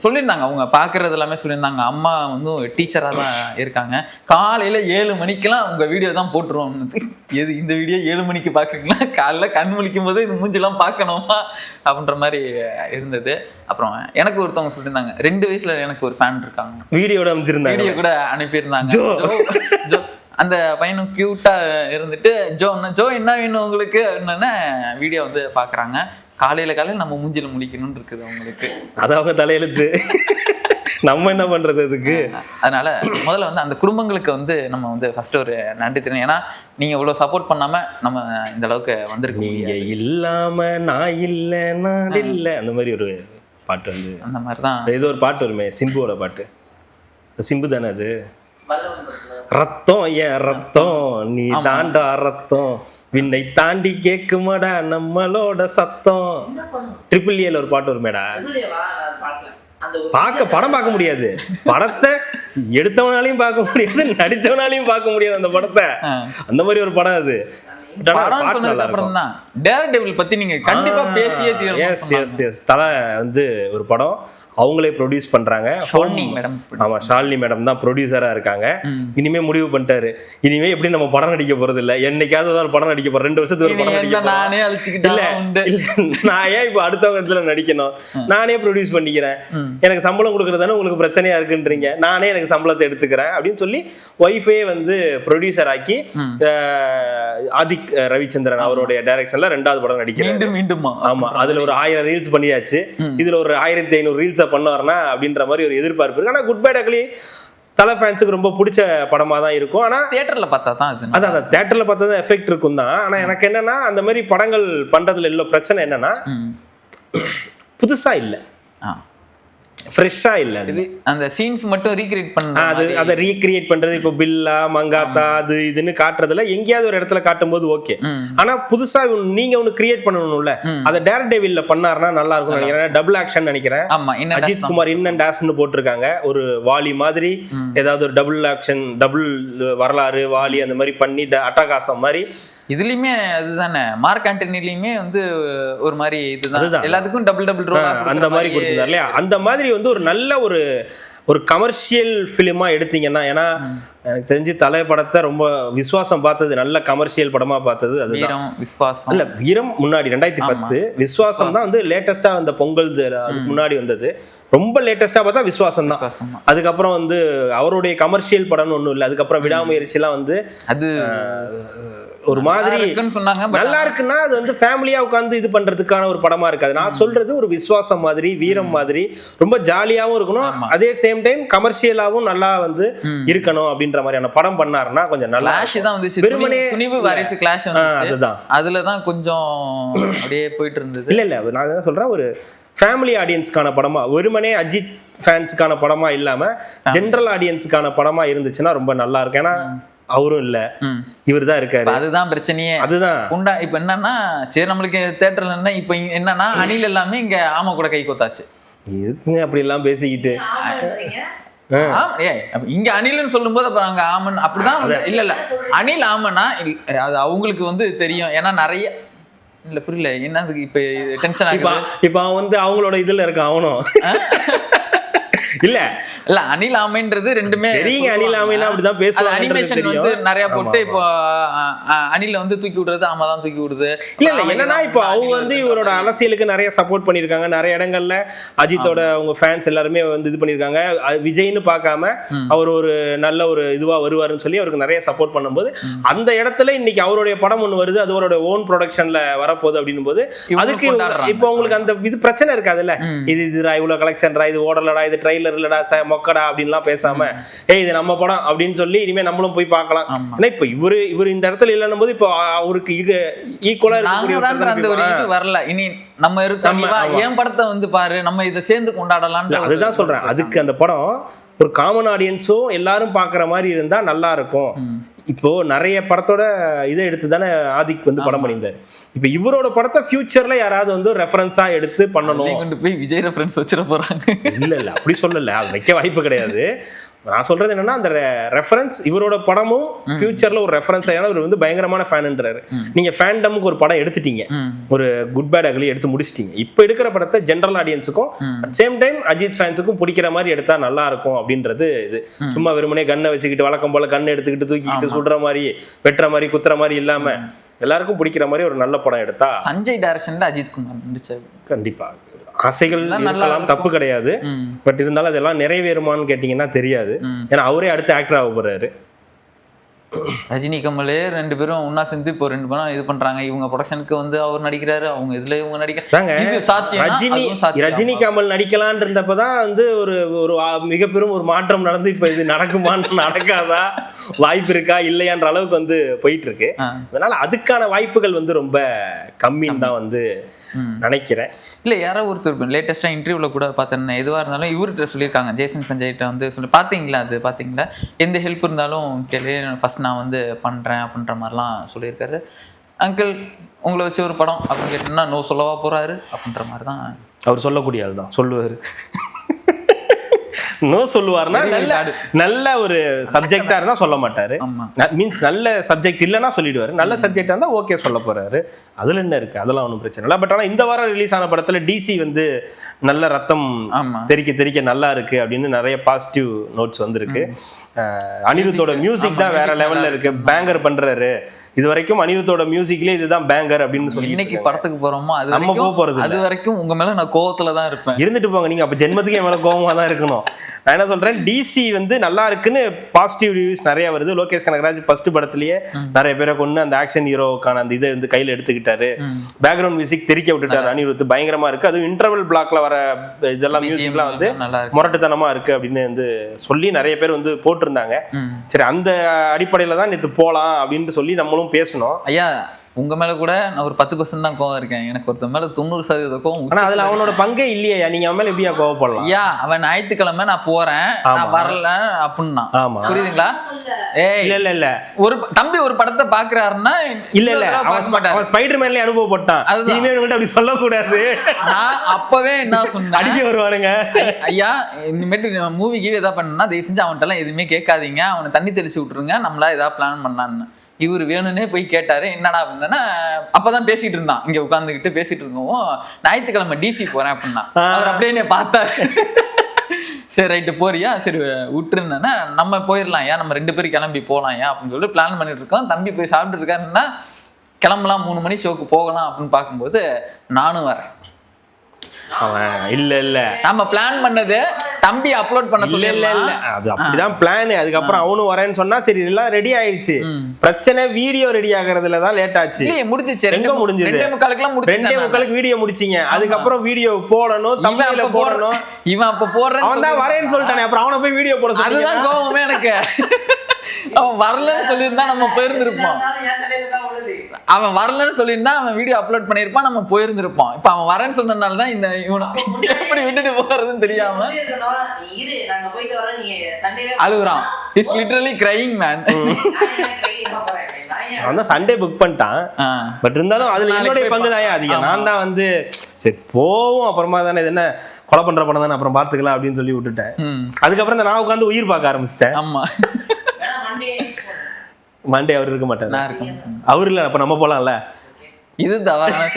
சொல்லியிருந்தாங்க, அவங்க பாக்குறது எல்லாமே சொல்லியிருந்தாங்க. அம்மா வந்து டீச்சரா தான் இருக்காங்க. காலையில 7 மணிக்கெல்லாம் உங்க வீடியோ தான் போட்டுருவோம். எது இந்த வீடியோ 7 மணிக்கு பாக்குறீங்களா? காலைல கண் முழிக்கும் போது இது மூஞ்சிலாம் பார்க்கணுமா அப்படின்ற மாதிரி இருந்தது. அப்புறம் எனக்கு ஒருத்தவங்க சொல்லியிருந்தாங்க, 2 வயசுல எனக்கு ஒரு ஃபேன் இருக்காங்க, வீடியோ கூட அனுப்பியிருந்தாங்க. அந்த பையனும் கியூட்டா இருந்துட்டு, ஜோ என்ன வேணும் உங்களுக்கு என்னன்னா வீடியோ வந்து பாக்குறாங்க. காலையில நம்ம மூஞ்சில முழிக்கணும்னு இருக்குது அவங்களுக்கு. அது அவங்க தலையெழுத்து, நம்ம என்ன பண்றது அதுக்கு? அதனால முதல்ல வந்து அந்த குடும்பங்களுக்கு வந்து நம்ம வந்து ஃபர்ஸ்ட் ஒரு நன்றி தெரியும். ஏன்னா நீங்க இவ்வளவு சப்போர்ட் பண்ணாம நம்ம இந்த அளவுக்கு வந்திருக்க முடியாது. நீங்க இல்லாம நான் இல்ல நான் இல்ல, அந்த மாதிரி ஒரு பாட்டு வந்து அந்த மாதிரிதான். ஏதோ ஒரு பாட்டு வருமே, சிம்புவோட பாட்டு. சிம்பு தானே அது? ரத்தம் ஏன் ரத்தம் நீ தாண்டா ரத்தம், விண்ணை தாண்டி கேக்குமாடா நம்மளோட சத்தம். ட்ரிபிள் ஏல ஒரு பாட்டு வருமேடா. படம் பார்க்க முடியாது, படத்தை எடுத்தவனாலையும் பார்க்க முடியாது, நடிச்சவனாலையும் பார்க்க முடியாது அந்த படத்தை. அந்த மாதிரி ஒரு படம் அது. டேர்டெவில் பத்தி நீங்க கண்டிப்பா பேசியே தீரணும். எஸ் எஸ் எஸ் தல வந்து ஒரு படம் அவங்களே ப்ரொடியூஸ் பண்றாங்க. ஆமா, ஷாலினி மேடம் தான் ப்ரொடியூசரா இருக்காங்க. இனிமே முடிவு பண்ணிட்டாரு, இனிமே எப்படி நம்ம படம் நடிக்க போறது இல்ல, என்னைக்காவது ஒரு படம் நடிக்க போறோம். 2 வருஷத்துக்கு ஒரு படம் நடிக்க நானே அழிச்சுக்கிட்டேன். நான் ஏன் இப்ப அடுத்தவங்க இடத்துல நடிக்கணும், நானே ப்ரொடியூஸ் பண்ணிக்கிறேன், எனக்கு சம்பளம் கொடுக்கறதானே உங்களுக்கு பிரச்சனையா இருக்குன்றீங்க, நானே எனக்கு சம்பளத்தை எடுத்துக்கிறேன் அப்படின்னு சொல்லி ஒய்ஃபே வந்து ப்ரொடியூசர் ஆக்கி ஆதிக் ரவிச்சந்திரன் அவருடைய டைரக்ஷன்ல 2வது படம் நடிக்கிறேன் மீண்டும். ஆமா, அதுல ஒரு 1000 ரீல்ஸ் பண்ணியாச்சு, இதுல ஒரு 1500 ரீல்ஸ் பண்ணுவார்னா அப்படின்ற மாதிரி ஒரு எதிர்பார்ப்பு இருக்கு. ஆனா குட் பை டக்லி தல ஃபேன்ஸுக்கு ரொம்ப பிடிச்ச படமா தான் இருக்கும். ஆனா தியேட்டர்ல பார்த்தா தான் அதான் தியேட்டர்ல பார்த்தா தான் எஃபெக்ட் இருக்கும் தான். ஆனா எனக்கு என்னன்னா, அந்த மாதிரி படங்கள் பண்றதுல இல்ல பிரச்சனை என்னன்னா, புதுசா இல்ல, ஃப்ரெஷ்ஷா இல்ல. அது அந்த சீன்ஸ் மட்டும் ரீக்ரியேட் பண்றது, அதை ரீக்ரியேட் பண்றது, இப்போ பில்லா மங்காத்தா அது இதுன்னு காட்டுறதுல எங்கேயாவது ஒரு இடத்துல காட்டும் போது ஓகே. ஆனா புதுசா நீங்க ஒண்ணு கிரியேட் பண்ணணும்ல, அதை டேர்டெவில்ல பண்ணாருன்னா நல்லா இருக்கும் நினைக்கிறேன். டபுள் ஆக்ஷன் நினைக்கிறேன், அஜித் குமார் இன் அண்ட் டேஷ்னு போட்டிருக்காங்க. ஒரு வாலி மாதிரி ஏதாவது ஒரு டபுள் ஆக்ஷன், டபுள் வரலாறு வாலி அந்த மாதிரி பண்ணி அட்டகாசம் மாதிரி. இதுலயுமே அதுதானே, மார்க் ஆண்டனிலயுமே வந்து ஒரு மாதிரி இதுதான், எல்லாத்துக்கும் டபுள் ரோல் அந்த மாதிரி கொடுத்துருந்தாரு இல்லையா? அந்த மாதிரி வந்து ஒரு நல்ல ஒரு கமர்ஷியல் ஃபிலிமா எடுத்தீங்கன்னா, ஏன்னா எனக்கு தெரிஞ்சு தலை படத்தை ரொம்ப விஸ்வாசம் பார்த்தது, நல்ல கமர்ஷியல் படமா பார்த்தது அதுதான். விஸ்வாசம் இல்ல, வீரம் முன்னாடி 2010, விஸ்வாசம் தான் வந்து லேட்டஸ்டா அந்த பொங்கல் அதுக்கு முன்னாடி வந்தது. ரொம்ப லேட்டஸ்டா பார்த்தா விஸ்வாசம் தான். அதுக்கப்புறம் வந்து அவருடைய கமர்ஷியல் படம்னு ஒண்ணும் இல்லை. அதுக்கப்புறம் விடாமுயற்சி எல்லாம் வந்து அது ஒரு மாதிரி சொன்னாங்க, நல்லா இருக்குன்னா அது வந்து ஃபேமிலியா உட்காந்து இது பண்றதுக்கான ஒரு படமா இருக்காது. நான் சொல்றது ஒரு விஸ்வாசம் மாதிரி, வீரம் மாதிரி ரொம்ப ஜாலியாவும் இருக்கணும், அதே சேம் டைம் கமர்ஷியலாவும் நல்லா வந்து இருக்கணும் அப்படின்ற மாதிரியான படம் பண்ணாருன்னா கொஞ்சம் நல்லா. வெறுமனே துணிவு வாரிசு கிளாஷ் வந்துச்சு, அதுதான் அதுலதான் கொஞ்சம் அப்படியே போயிட்டு இருந்தது. இல்ல நான் என்ன சொல்றேன், ஒரு ஃபேமிலி ஆடியன்ஸ்க்கான படமா, வெறுமனே அஜித் ஃபேன்ஸுக்கான படமா இல்லாம ஜென்ரல் ஆடியன்ஸுக்கான படமா இருந்துச்சுன்னா ரொம்ப நல்லா இருக்கும். ஏன்னா அவரும் இல்ல, இவர் தான் இருக்காரு. அதுதான் பிரச்சனையே. அதுதான் உண்டா. இப்ப என்னன்னா சரி நம்மளுக்கு தியேட்டர்ல என்ன இப்ப என்னன்னா அணில் எல்லாமே இங்க ஆமா கூட கை கோத்தாச்சு. எதுக்குங்க அப்படி எல்லாம் பேசிக்கிட்டு? இங்க அணில்னு சொல்லும் போது அப்புறம் அங்க ஆமன் அப்படிதான். இல்ல அணில் ஆமனா அது அவங்களுக்கு வந்து தெரியும். ஏன்னா நிறைய இல்ல புரியல என்னதுக்கு இப்ப டென்ஷன் ஆகுது. இப்ப அவன் வந்து அவங்களோட இதுல இருக்கான் அவனும். இல்ல அணில் ஆமைன்றது ரெண்டுமே தெரியுங்க. அணில் ஆமைனா அப்படிதான் பேசுவாங்க. அனிமேஷன் வந்து நிறைய போட்டு இப்போ அணில வந்து தூக்கி விடுறது ஆமா தான் தூக்கி விடுது. இல்ல என்னன்னா இப்போ அவங்க வந்து இவரோட அரசியலுக்கு நிறைய சப்போர்ட் பண்ணிருக்காங்க. நிறைய இடங்கள்ல அஜித்தோட அவங்க ஃபேன்ஸ் எல்லாருமே வந்து இது பண்ணிருக்காங்க. விஜய்னு பார்க்காம அவர் ஒரு நல்ல ஒரு இதுவா வருவாருன்னு சொல்லி அவருக்கு நிறைய சப்போர்ட் பண்ணும்போது அந்த இடத்துல இன்னைக்கு அவருடைய படம் ஒண்ணு வருது, அது அவரோட ஓன் ப்ரொடக்ஷன்ல வரப்போகுது அப்படின்னும் போது அதுக்கு இப்போ உங்களுக்கு அந்த இது பிரச்சனை இருக்காதுல்ல. இது இவ்வளவு கலெக்ஷன்ரா, இது ஓடலடா, இது ட்ரைலர் இல்லடா மொக்கடா அப்படின்லாம் பேசாம இது நம்ம படம் அப்படின்னு சொல்லி இனிமே நம்மளும் போய் பார்க்கலாம். ஏன்னா இப்ப இவரு இந்த இடத்துல இல்லன்னும் போது இப்போ அவருக்கு ஈக்குவலா இருக்கக்கூடிய வரல. இனி நம்ம இருக்கோம் என் படத்தை வந்து பாரு, நம்ம இதை சேர்ந்து கொண்டாடலாம். அதுதான் சொல்றேன். அதுக்கு அந்த படம் ஒரு காமன் ஆடியன்ஸும் எல்லாரும் பாக்குற மாதிரி இருந்தா நல்லா இருக்கும். இப்போ நிறைய படத்தோட இதை எடுத்து தானே ஆதிக் வந்து படம் பண்ணியிருந்தாரு. இப்ப இவரோட படத்தை ஃபியூச்சர்ல யாராவது வந்து ரெஃபரன்ஸா எடுத்து பண்ணணும். கொண்டு போய் விஜய் ரெஃபரன்ஸ் வச்சிட போறாங்க. இல்ல அப்படி சொல்லல, அது வைக்க வாய்ப்பு கிடையாது. நான் சொல்றது என்னன்னா அந்த ரெஃபரன்ஸ் இவரோட படமும் ஃபியூச்சர்ல ஒரு ரெஃபரன்ஸ். ஏன்னா இவர் வந்து பயங்கரமான ஃபேன்ன்றாரு. நீங்க ஃபேண்டமுக்கு ஒரு படம் எடுத்துட்டீங்க, ஒரு குட் பேட் அக்லி எடுத்து முடிச்சிட்டீங்க. இப்போ எடுக்கிற படத்தை ஜென்ரல் ஆடியன்ஸுக்கும் அட் சேம் டைம் அஜித் ஃபேன்ஸுக்கும் பிடிக்கிற மாதிரி எடுத்தா நல்லா இருக்கும் அப்படின்றது இது. சும்மா வெறுமனே கண்ணை வச்சுக்கிட்டு வழக்கம் போல கண்ணை எடுத்துக்கிட்டு தூக்கிக்கிட்டு சுடுற மாதிரி வெட்டுற மாதிரி குத்துற மாதிரி இல்லாம எல்லாருக்கும் பிடிக்கிற மாதிரி ஒரு நல்ல படம் எடுத்தா. சஞ்சய் டைரக்ஷன்ல அஜித் குமார் நடிச்சாரு. கண்டிப்பா ஆசைகள் இருக்கலாம், தப்பு கிடையாது. பட் இருந்தாலும் அதெல்லாம் நிறைவேறுமான்னு கேட்டீங்கன்னா தெரியாது. ஏன்னா அவரே அடுத்த ஆக்டர் ஆக போறாரு. ரஜினி கமலே ரெண்டு பேரும் ஒன்னா சேர்ந்து இப்போ 2 படம் இது பண்றாங்க. இவங்க ப்ரொடக்ஷனுக்கு வந்து அவர் நடிக்கிறாரு, அவங்க இதுல இவங்க நடிக்கிறாங்க. ரஜினி கமல் நடிக்கலான் இருந்தப்பதான் வந்து ஒரு மிக பெரும் ஒரு மாற்றம் நடந்து இப்ப இது நடக்குமான்னு நடக்காதா, வாய்ப்பு இருக்கா இல்லையான்ற அளவுக்கு வந்து போயிட்டு இருக்கு. அதனால அதுக்கான வாய்ப்புகள் வந்து ரொம்ப கம்மின்னு தான் வந்து நினைக்கிறேன். இல்லை யாரோ ஒருத்தர் லேட்டஸ்டா இன்டர்வியூல கூட பார்த்தேன். எதுவாக இருந்தாலும் இவர்கிட்ட சொல்லியிருக்காங்க, ஜேசன் சஞ்சய்கிட்ட வந்து பார்த்தீங்களா அது பார்த்தீங்களா, எந்த ஹெல்ப் இருந்தாலும் கேளு, ஃபர்ஸ்ட் நான் வந்து பண்ணுறேன் அப்படின்ற மாதிரிலாம் சொல்லியிருக்காரு. அங்கிள் உங்களை வச்சு ஒரு படம் அப்படின்னு கேட்டோம்னா நோ சொல்லவா போறாரு அப்படின்ற மாதிரி தான் அவர் சொல்லக்கூடிய அதுதான் சொல்லுவார். நோ சொல்லுவார்னா நல்ல ஒரு சப்ஜெக்டா இருந்தா சொல்ல மாட்டாரு. மீன்ஸ் நல்ல சப்ஜெக்ட் இல்லைன்னா சொல்லிடுவாரு. நல்ல சப்ஜெக்டா இருந்தா ஓகே சொல்ல போறாரு. அதுல என்ன இருக்கு, அதெல்லாம் ஒன்றும் பிரச்சனை இல்லை. பட் ஆனா இந்த வாரம் ரிலீஸ் ஆன படத்துல டிசி வந்து நல்ல ரத்தம் தெரிக்க நல்லா இருக்கு அப்படின்னு நிறைய பாசிட்டிவ் நோட்ஸ் வந்திருக்கு. அனிருத்தோட மியூசிக் தான் வேற லெவல்ல இருக்கு, பேங்கர் பண்றாரு. இது வரைக்கும் அனிருத்தோட மியூசிக்லயே இதுதான் பேங்கர் அப்படின்னு சொல்லி இன்னைக்கு படத்துக்கு போறோமோ அது நம்ம போக போறது அது வரைக்கும் உங்க மேல நான் கோவத்துல தான் இருப்பேன். இருந்துட்டு போங்க, நீங்க அப்ப ஜென்மத்துக்கு என் மேல கோவமா தான் இருக்கணும். நான் என்ன சொல்றேன், டிசி வந்து நல்லா இருக்குன்னு பாசிட்டிவ் ரிவ்யூஸ் நிறைய வருது. லோகேஷ் கனகராஜ் ஃபர்ஸ்ட் படத்திலேயே நிறைய பேரை கொண்டு அந்த ஆக்ஷன் ஹீரோக்கான அந்த இதை வந்து கையில எடுத்துக்கிட்டாரு. பேக்ரவுண்ட் மியூசிக் தெரிக்க விட்டுட்டாரு அனிருத், பயங்கரமா இருக்கு. அது இன்டர்வல் பிளாக்ல வர இதெல்லாம் மியூசிக்லாம் வந்து முரட்டுத்தனமா இருக்கு அப்படின்னு வந்து சொல்லி நிறைய பேர் வந்து போட்டிருந்தாங்க. சரி, அந்த அடிப்படையில தான் நேற்று போலாம் அப்படின்னு சொல்லி நம்மளும் பேசணும். ஐயா உங்க மேல கூட நான் ஒரு 10% தான் கோவம் இருக்கேன். எனக்கு ஒருத்தர் மேல 90% கோவம். ஆனா அதுல அவனோட பங்கே இல்லையா, நீங்க அவன் மேல எப்படியா கோவப்படலாம்? ஐயா அவன் ஞாயிற்றுக்கிழமை நான் போறேன் நான் வரல அப்படின்னா புரியுதுங்களா? இல்ல ஒரு தம்பி ஒரு படத்தை பாக்குறாருன்னா இல்ல அவன் ஸ்பைடர்மேன்லயே அனுபவப்பட்டான். இனிமே உங்கள்ட்ட அப்படி சொல்லக்கூடாது. நான் அப்பவே என்ன சொன்னேன், அடிக்க வருவானுங்க. ஐயா இனிமேட்டு மூவிக்கு எதாவது பண்ணா தயவு செஞ்சு அவன்கிட்ட எல்லாம் எதுவுமே கேட்காதீங்க, அவனை தண்ணி தெளிச்சு விட்டுருங்க, நம்மளா ஏதாவது பிளான் பண்ணான்னு. இவர் வேணும்னே போய் கேட்டாரு. என்னடா அப்படின்னா அப்பதான் பேசிட்டு இருந்தான், இங்க உட்காந்துக்கிட்டு பேசிட்டு இருக்கோம், ஞாயிற்றுக்கிழமை டிசி போறேன் அப்படின்னா. அவர் அப்படியே என்ன பார்த்தாரு. சரி ரைட்டு போறியா, சரி விட்டுருந்தேன்னா நம்ம போயிடலாம் ஏன், நம்ம 2 பேரும் கிளம்பி போகலாம் ஏன் அப்படின்னு சொல்லிட்டு பிளான் பண்ணிட்டு இருக்கோம். தம்பி போய் சாப்பிட்டு இருக்காருன்னா கிளம்பலாம் 3 மணி ஷோக்கு போகலாம் அப்படின்னு பார்க்கும்போது நானும் வரேன். இல்ல நம்ம பிளான் பண்ணது தம்பி அப்லோட் பண்ண சொல்லி இல்ல அது அப்படிதான் பிளான். அதுக்கப்புறம் அவனும் வரேன்னு சொன்னா சரி எல்லாம் ரெடி ஆயிடுச்சு. பிரச்சனை வீடியோ ரெடி ஆகுறதுல தான் லேட் ஆச்சு. முடிஞ்சிச்சு, முடிஞ்சது 2:45 வீடியோ முடிச்சீங்க. அதுக்கப்புறம் வீடியோ போடணும், தம்பியில போடணும். இவன் அப்ப போடுறேன், அவன் தான் வரேன்னு சொல்லிட்டானே, அப்புறம் அவனை போய் வீடியோ போட. அதுதான் கோவமே எனக்கு. அவன் வரலன்னு சொல்லியிருந்தா நம்ம போயிருந்திருப்போம். அவன் வரலன்னு சொல்லியிருந்தா அவன் வீடியோ அப்லோட் பண்ணியிருப்பான், நம்ம போயிருந்திருப்போம். இப்ப அவன் வரேன்னு சொன்னதுனால தான் இந்த இவனை எப்படி விட்டுட்டு போறதுன்னு தெரியாம அழுகுறான். Is literally crying man. அவன் தான் சண்டே புக் பண்ணிட்டான். பட் இருந்தாலும் அதுல என்னுடைய பங்கு தான் அதிகம். நான் தான் வந்து சரி போவோம், அப்புறமா தானே இது என்ன கொலை பண்ற படம் தானே, அப்புறம் பாத்துக்கலாம் அப்படின்னு சொல்லி விட்டுட்டேன். அதுக்கப்புறம் நான் உட்காந்து உயிர் பார்க்க ஆரம்பிச்சிட்டேன். ஆமா, மண்டே அவர் இருக்க மாட்டாரு. அவர் இல்ல, அப்ப நம்ம போலாம்ல. இது தவறான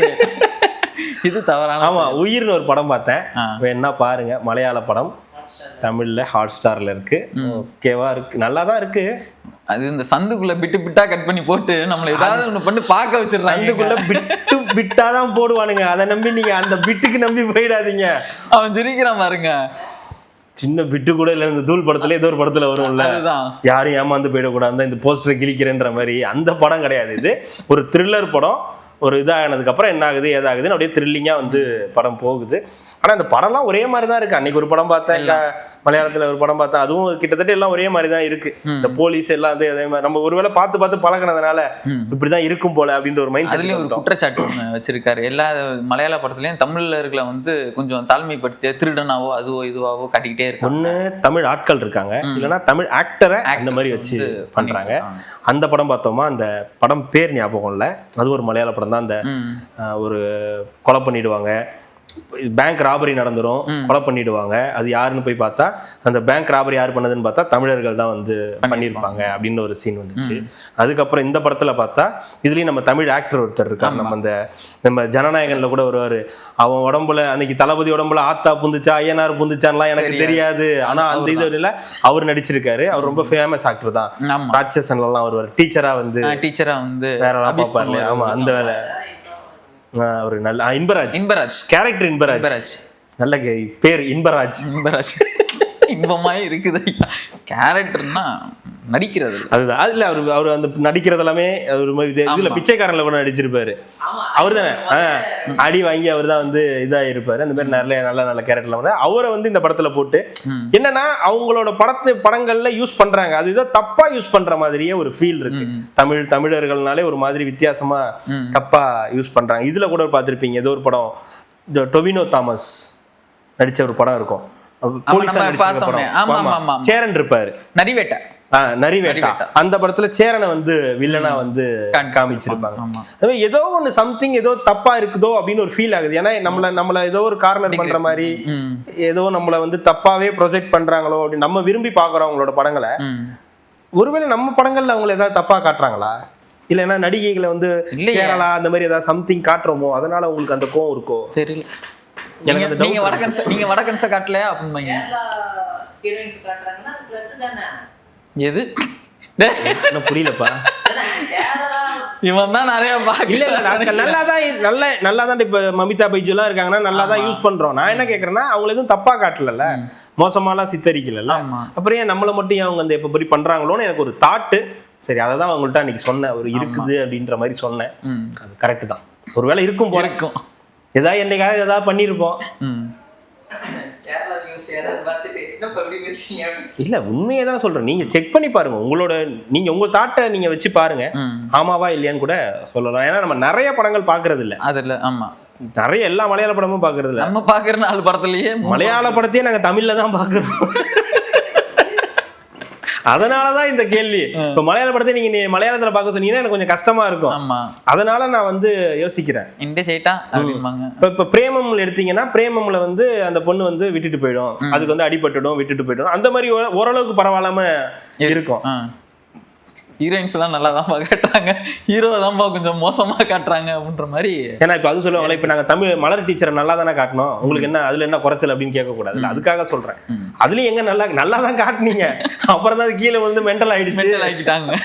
இது தவறான. ஆமா, உயிர்னு ஒரு படம் பார்த்தேன். வேணா பாருங்க, மலையாள படம், தமிழ்ல ஹாட் ஸ்டார்ல இருக்கு. ஓகேவா இருக்கு, நல்லா தான் இருக்கு. அது இந்த சந்துக்குள்ள பிட்டு பிட்டா கட் பண்ணி போட்டு நம்மள ஏதாவது ஒண்ணு பண்ணி பார்க்க வச்சிடறாங்க. சந்துக்குள்ள பிட்டு பிட்டா தான் போடுவானுங்க. அதை நம்பி நீங்க அந்த பிட்டுக்கு நம்பி போயிடாதீங்க. அவன் சிரிக்கிறான் பாருங்க. சின்ன பிட்டு கூட இல்ல, இந்த தூள் படத்துல ஏதோ ஒரு படத்துல வரும்ல, யாரும் ஏமாந்து போயிடக்கூடாது இந்த போஸ்டரை கிழிக்கிறேன்ற மாதிரி, அந்த படம் கிடையாது. இது ஒரு த்ரில்லர் படம். ஒரு இதானதுக்கு அப்புறம் என்ன ஆகுது ஏதாகுதுன்னு அப்படியே த்ரில்லிங்கா வந்து படம் போகுது. ஆனா இந்த படம்லாம் ஒரே மாதிரி தான் இருக்கு. அன்னைக்கு ஒரு படம் பார்த்தேன், மலையாளத்துல ஒரு படம் பார்த்தேன், அதுவும் கிட்டத்தட்ட எல்லாம் ஒரே மாதிரி தான் இருக்கு. இந்த போலீஸ் எல்லாம் அதே மாதிரி நம்ம ஒருவேளை பார்த்து பழகினதுனால இப்படிதான் இருக்கும் போல அப்படின்ற ஒரு மைண்ட். அதுலயும் ஒரு குற்றச்சாட்டு ஒண்ணு வச்சிருக்காரு. எல்லா மலையாள படத்துலயும் தமிழர்களை வந்து கொஞ்சம் தாழ்மைப்படுத்தி திருடனாவோ அதுவோ இதுவாவோ காட்டிக்கிட்டே இருக்கு. ஒண்ணு தமிழ் ஆட்கள் இருக்காங்க, இல்லைன்னா தமிழ் ஆக்டரை அந்த மாதிரி வச்சு பண்றாங்க. அந்த படம் பார்த்தோமா, அந்த படம் பேர் ஞாபகம் இல்லை, அது ஒரு மலையாள படம் தான். அந்த ஒரு கொலை பண்ணிடுவாங்க, பேங்க் ராபரி நடந்துரும், கொலை பண்ணிடுவாங்க. அது யாருன்னு போய் பார்த்தா அந்த பேங்க் ராபரி யார் பண்ணதுன்னு பார்த்தா தமிழர்கள் தான் வந்து பண்ணியிருப்பாங்க அப்படின்னு ஒரு சீன் வந்துச்சு. அதுக்கப்புறம் இந்த படத்துல பார்த்தா இதுலயும் நம்ம தமிழ் ஆக்டர் ஒருத்தர் இருக்காரு. நம்ம ஜனநாயகன்ல கூட வருவாரு. அவன் உடம்புல அன்னைக்கு தளபதி உடம்புல ஆத்தா புந்துச்சா ஐயனார் புந்துச்சான்லாம் எனக்கு தெரியாது, ஆனா அந்த இதுல அவர் நடிச்சிருக்காரு. அவர் ரொம்ப ஃபேமஸ் ஆக்டர் தான். ராட்சசன்ல எல்லாம் வருவார், டீச்சரா வந்து வேற எல்லாம் பார்ப்பாரு. ஆமா, அந்த வேலை ஒரு நல்ல இன்பராஜ் கேரக்டர். இன்பராஜ் நல்ல பேர். இன்பராஜ் இன்பமாய் இருக்குது கேரக்டர்னா நடிக்கிறது. அதுதான். அதுல அவர் அந்த நடிக்கிறது எல்லாமே இதுல பிச்சைக்காரன்ல கூட நடிச்சிருப்பாரு. அவர் தானே அடி வாங்கி அவர் தான் வந்து இதா இருப்பாரு. அந்த மாதிரி நிறைய நல்ல கேரக்டர்ல வந்து அவரை வந்து இந்த படத்துல போட்டு என்னன்னா அவங்களோட படங்கள்ல யூஸ் பண்றாங்க. அது ஏதோ தப்பா யூஸ் பண்ற மாதிரியே ஒரு ஃபீல் இருக்கு. தமிழர்கள்னாலே ஒரு மாதிரி வித்தியாசமா தப்பா யூஸ் பண்றாங்க. இதுல கூட பார்த்திருப்பீங்க, ஏதோ ஒரு படம் டொவினோ தாமஸ் நடிச்ச ஒரு படம் இருக்கும். சேரன் இருப்பாரு, நரிவேட்டா. அந்த படத்துல சேரனை வந்து வில்லனா வந்து காமிச்சிருப்பாங்க. ஏதோ ஒண்ணு சம்திங் ஏதோ தப்பா இருக்குதோ அப்படின்னு ஒரு ஃபீல் ஆகுது. ஏன்னா நம்மள ஏதோ ஒரு கார்னர் பண்ற மாதிரி, ஏதோ நம்மள வந்து தப்பாவே ப்ரொஜெக்ட் பண்றாங்களோ அப்படின்னு நம்ம விரும்பி பாக்குறோம் அவங்களோட படங்களை. ஒருவேளை நம்ம படங்கள்ல அவங்களை ஏதாவது தப்பா காட்டுறாங்களா, இல்லைன்னா நடிகைகளை வந்து கேரளா அந்த மாதிரி ஏதாவது சம்திங் காட்டுறோமோ அதனால உங்களுக்கு அந்த கோவம் இருக்கோ தெரியல. நீங்க வடக்கன்ஸ காட்டல அப்படிங்க. எது புரியலப்பா. இவன் தான் நிறைய நல்லாதான் இப்ப மமிதா பைஜு எல்லாம் இருக்காங்கன்னா நல்லாதான் யூஸ் பண்றோம். நான் என்ன கேக்குறேன்னா அவங்களை எதுவும் தப்பா காட்டல, மோசமாலாம் சித்தரிக்கல. அப்புறம் ஏன் நம்மளை மட்டும் ஏன் அவங்க அந்த எப்ப படி பண்றாங்களோன்னு எனக்கு ஒரு தாட்டு. சரி, அதை தான் அவங்கள்ட்ட அன்னைக்கு சொன்னேன், ஒரு இருக்குது அப்படின்ற மாதிரி சொன்னேன். அது கரெக்ட் தான். ஒருவேளை இருக்கும் போல இருக்கும், ஏதாவது என்னைக்காவது ஏதாவது பண்ணிருப்போம். இல்ல, உண்மையை தான் சொல்றேன். நீங்க செக் பண்ணி பாருங்க, உங்க தாட்டை நீங்க வச்சு பாருங்க, ஆமாவா இல்லையான்னு கூட சொல்லலாம். ஏன்னா நம்ம நிறைய படங்கள் பாக்குறது இல்ல அதுல. ஆமா, நிறைய எல்லா மலையாள படமும் பாக்குறது இல்ல. நம்ம பாக்குற 4 படத்துலயே மலையாள படத்தையே நாங்க தமிழ்ல தான் பாக்குறோம். அதனாலதான் இந்த கேள்வி. இப்ப மலையாள படத்தை நீங்க மலையாளத்துல பார்க்க சொன்னீங்கன்னா எனக்கு கொஞ்சம் கஷ்டமா இருக்கும். அதனால நான் வந்து யோசிக்கிறேன். இப்ப பிரேமம்ல எடுத்தீங்கன்னா பிரேமம்ல வந்து அந்த பொண்ணு வந்து விட்டுட்டு போயிடும், அதுக்கு வந்து அடிபட்டுடும், விட்டுட்டு போயிடும். அந்த மாதிரி ஓரளவுக்கு பரவாயில்லாம இருக்கும். ஹீரோயின்ஸ் எல்லாம் நல்லா தான் காட்டுறாங்க, ஹீரோ தான் கொஞ்சம் மோசமா காட்டுறாங்க அப்படின்ற மாதிரி. ஏன்னா இப்ப அது சொல்லுவாங்க, இப்ப நாங்க தமிழ் மலர் டீச்சரை நல்லா தானே காட்டணும், உங்களுக்கு என்ன அதுல என்ன குறைச்சல் அப்படின்னு கேட்க கூடாது. அதுக்காக சொல்றேன். அதுலயும் எங்க நல்லா தான் காட்டுனீங்க, அப்புறம் தான் கீழே வந்து மென்டல் ஆயிட்டாங்க,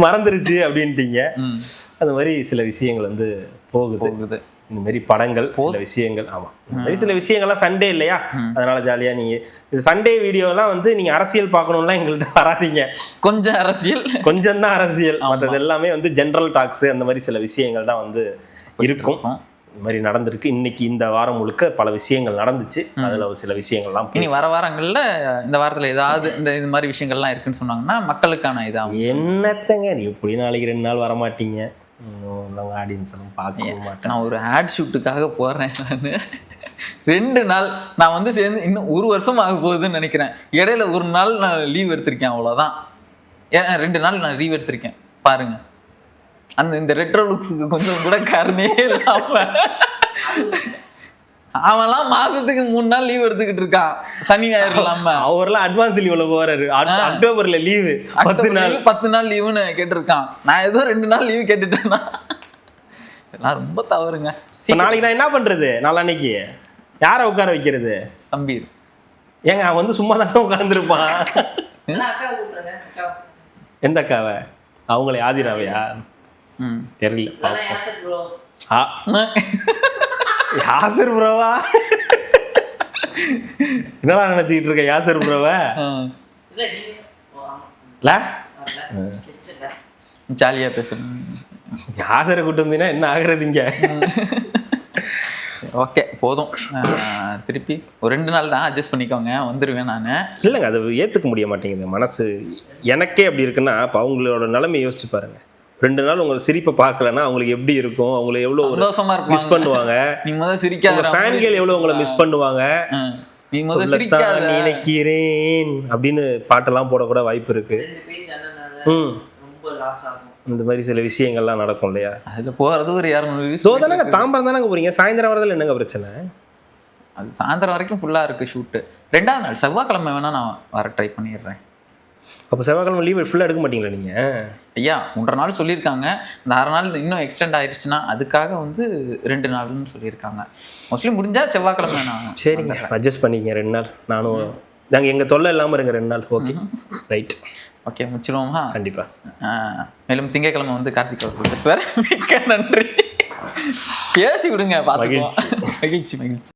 மறந்துருச்சு அப்படின்ட்டீங்க. அந்த மாதிரி சில விஷயங்கள் வந்து போகுது. இந்த மாதிரி படங்கள் சில விஷயங்கள். ஆமா, இந்த மாதிரி சில விஷயங்கள்லாம் சண்டே இல்லையா, அதனால ஜாலியா நீங்க இது சண்டே வீடியோலாம் வந்து நீங்க அரசியல் பார்க்கணும்லாம் எங்கள்கிட்ட வராதீங்க. கொஞ்சம் தான் அரசியல், மற்றது எல்லாமே வந்து ஜென்ரல் டாக்ஸ், அந்த மாதிரி சில விஷயங்கள் தான் வந்து இருக்கும். இந்த மாதிரி நடந்திருக்கு. இன்னைக்கு இந்த வாரம் முழுக்க பல விஷயங்கள் நடந்துச்சு. அதுல சில விஷயங்கள்லாம் இனி வர வாரங்கள்ல இந்த வாரத்துல ஏதாவது இந்த மாதிரி விஷயங்கள்லாம் இருக்குன்னு சொன்னாங்கன்னா மக்களுக்கான இதான். என்னத்தங்க நீ இப்படி நாளைக்கு 2 நாள் வரமாட்டீங்க, உள்ளவங்க ஆடியன்ஸ் எல்லாம் பார்க்கவும் மாட்டேன். நான் ஒரு ஆட் ஷூட்டுக்காக போகிறேன். நான் 2 நாள் நான் வந்து சேர்ந்து இன்னும் 1 வருஷம் ஆக போகுதுன்னு நினைக்கிறேன். இடையில 1 நாள் நான் லீவ் எடுத்திருக்கேன், அவ்வளோதான். 2 நாள் நான் லீவ் எடுத்திருக்கேன் பாருங்க. இந்த ரெட்ரோ லுக்ஸுக்கு கொஞ்சம் கூட காரணமே இல்லாம அவன்லாம் மாசத்துக்கு 3 நாள் லீவ் எடுத்துக்கிட்டு இருக்கான், சனி ஞாயிறு இல்லாம. அவர்லாம் அட்வான்ஸ் லீவ்ல போறாரு. அக்டோபர்ல லீவு 10 நாள் லீவுன்னு கேட்டிருக்கான். நான் ஏதோ 2 நாள் லீவு கேட்டுட்டேன்னா எல்லாம் ரொம்ப தவறுங்க. நாளைக்கு நான் என்ன பண்றது? நாளைக்கு யாரை உட்கார வைக்கிறது? தம்பி ஏங்க அவன் வந்து சும்மா தானே உட்காந்துருப்பான். எந்த அக்காவை? அவங்களே ஆதிராவையா? தெரியல. யாசர் ப்ரோவா? என்னடா நினைச்சிட்டு இருக்க யாசர் ப்ரோவா? ஜாலியா பேசணும். யாசரை கூட்டு வந்தீங்கன்னா என்ன ஆகுறது இங்க? ஓகே போதும். திருப்பி ஒரு 2 நாள் தான் அட்ஜஸ்ட் பண்ணிக்கோங்க, வந்துடுவேன் நான். இல்லைங்க, அதை ஏற்றுக்க முடிய மாட்டேங்குது மனசு. எனக்கே அப்படி இருக்குன்னா இப்போ அவங்களோட நிலைமை யோசிச்சு பாருங்க. 2 நாள் உங்களை சிரிப்பை பார்க்கலன்னா அவங்களுக்கு எப்படி இருக்கும்? அவங்களை எவ்வளோ சந்தோஷமா மிஸ் பண்ணுவாங்க. நீ முதல்ல சிரிக்காத, ஃபேன்கள் எவ்வளோ உங்களை மிஸ் பண்ணுவாங்க. நீ முதல்ல சிரிக்காத, நினைக்கிறேன் அப்படின்னு பாட்டெல்லாம் போடக்கூட வாய்ப்பு இருக்கு. இந்த மாதிரி சில விஷயங்கள்லாம் நடக்கும் இல்லையா? அதுல போறது ஒரு 200 சோதனைங்க. தாம்பரம் தானங்க போறீங்க, சாயந்தரம் வரதுல என்னங்க பிரச்சனை? அது சாயந்தரம் வரைக்கும் ஃபுல்லா இருக்கு ஷூட்டு. 2ஆவது நாள் செவ்வாய்க்கிழமை வேணா நான் வர ட்ரை பண்ணிடுறேன். அப்போ செவ்வாய்க்கிழமை லீவ் ஃபுல்லாக எடுக்க மாட்டீங்களா நீங்க? ஐயா 1.5 நாள் சொல்லியிருக்காங்க. இந்த 6 நாள் இன்னும் எக்ஸ்டெண்ட் ஆயிடுச்சுன்னா அதுக்காக வந்து 2 நாள்னு சொல்லியிருக்காங்க. மோஸ்ட்லி முடிஞ்சா செவ்வாய்க்கிழமை நான். சரிங்க, அட்ஜஸ்ட் பண்ணிக்கங்க 2 நாள். நானும் நாங்கள் எங்கள் தொல்லை இல்லாமல் இருங்க 2 நாள். Okay right. ஓகே முடிச்சிருவோமா? கண்டிப்பா. மேலும் திங்கட்கிழமை வந்து கார்த்திக் அவர்கள் பேசுவார். மிக்க நன்றி. பேசி விடுங்க. மகிழ்ச்சி.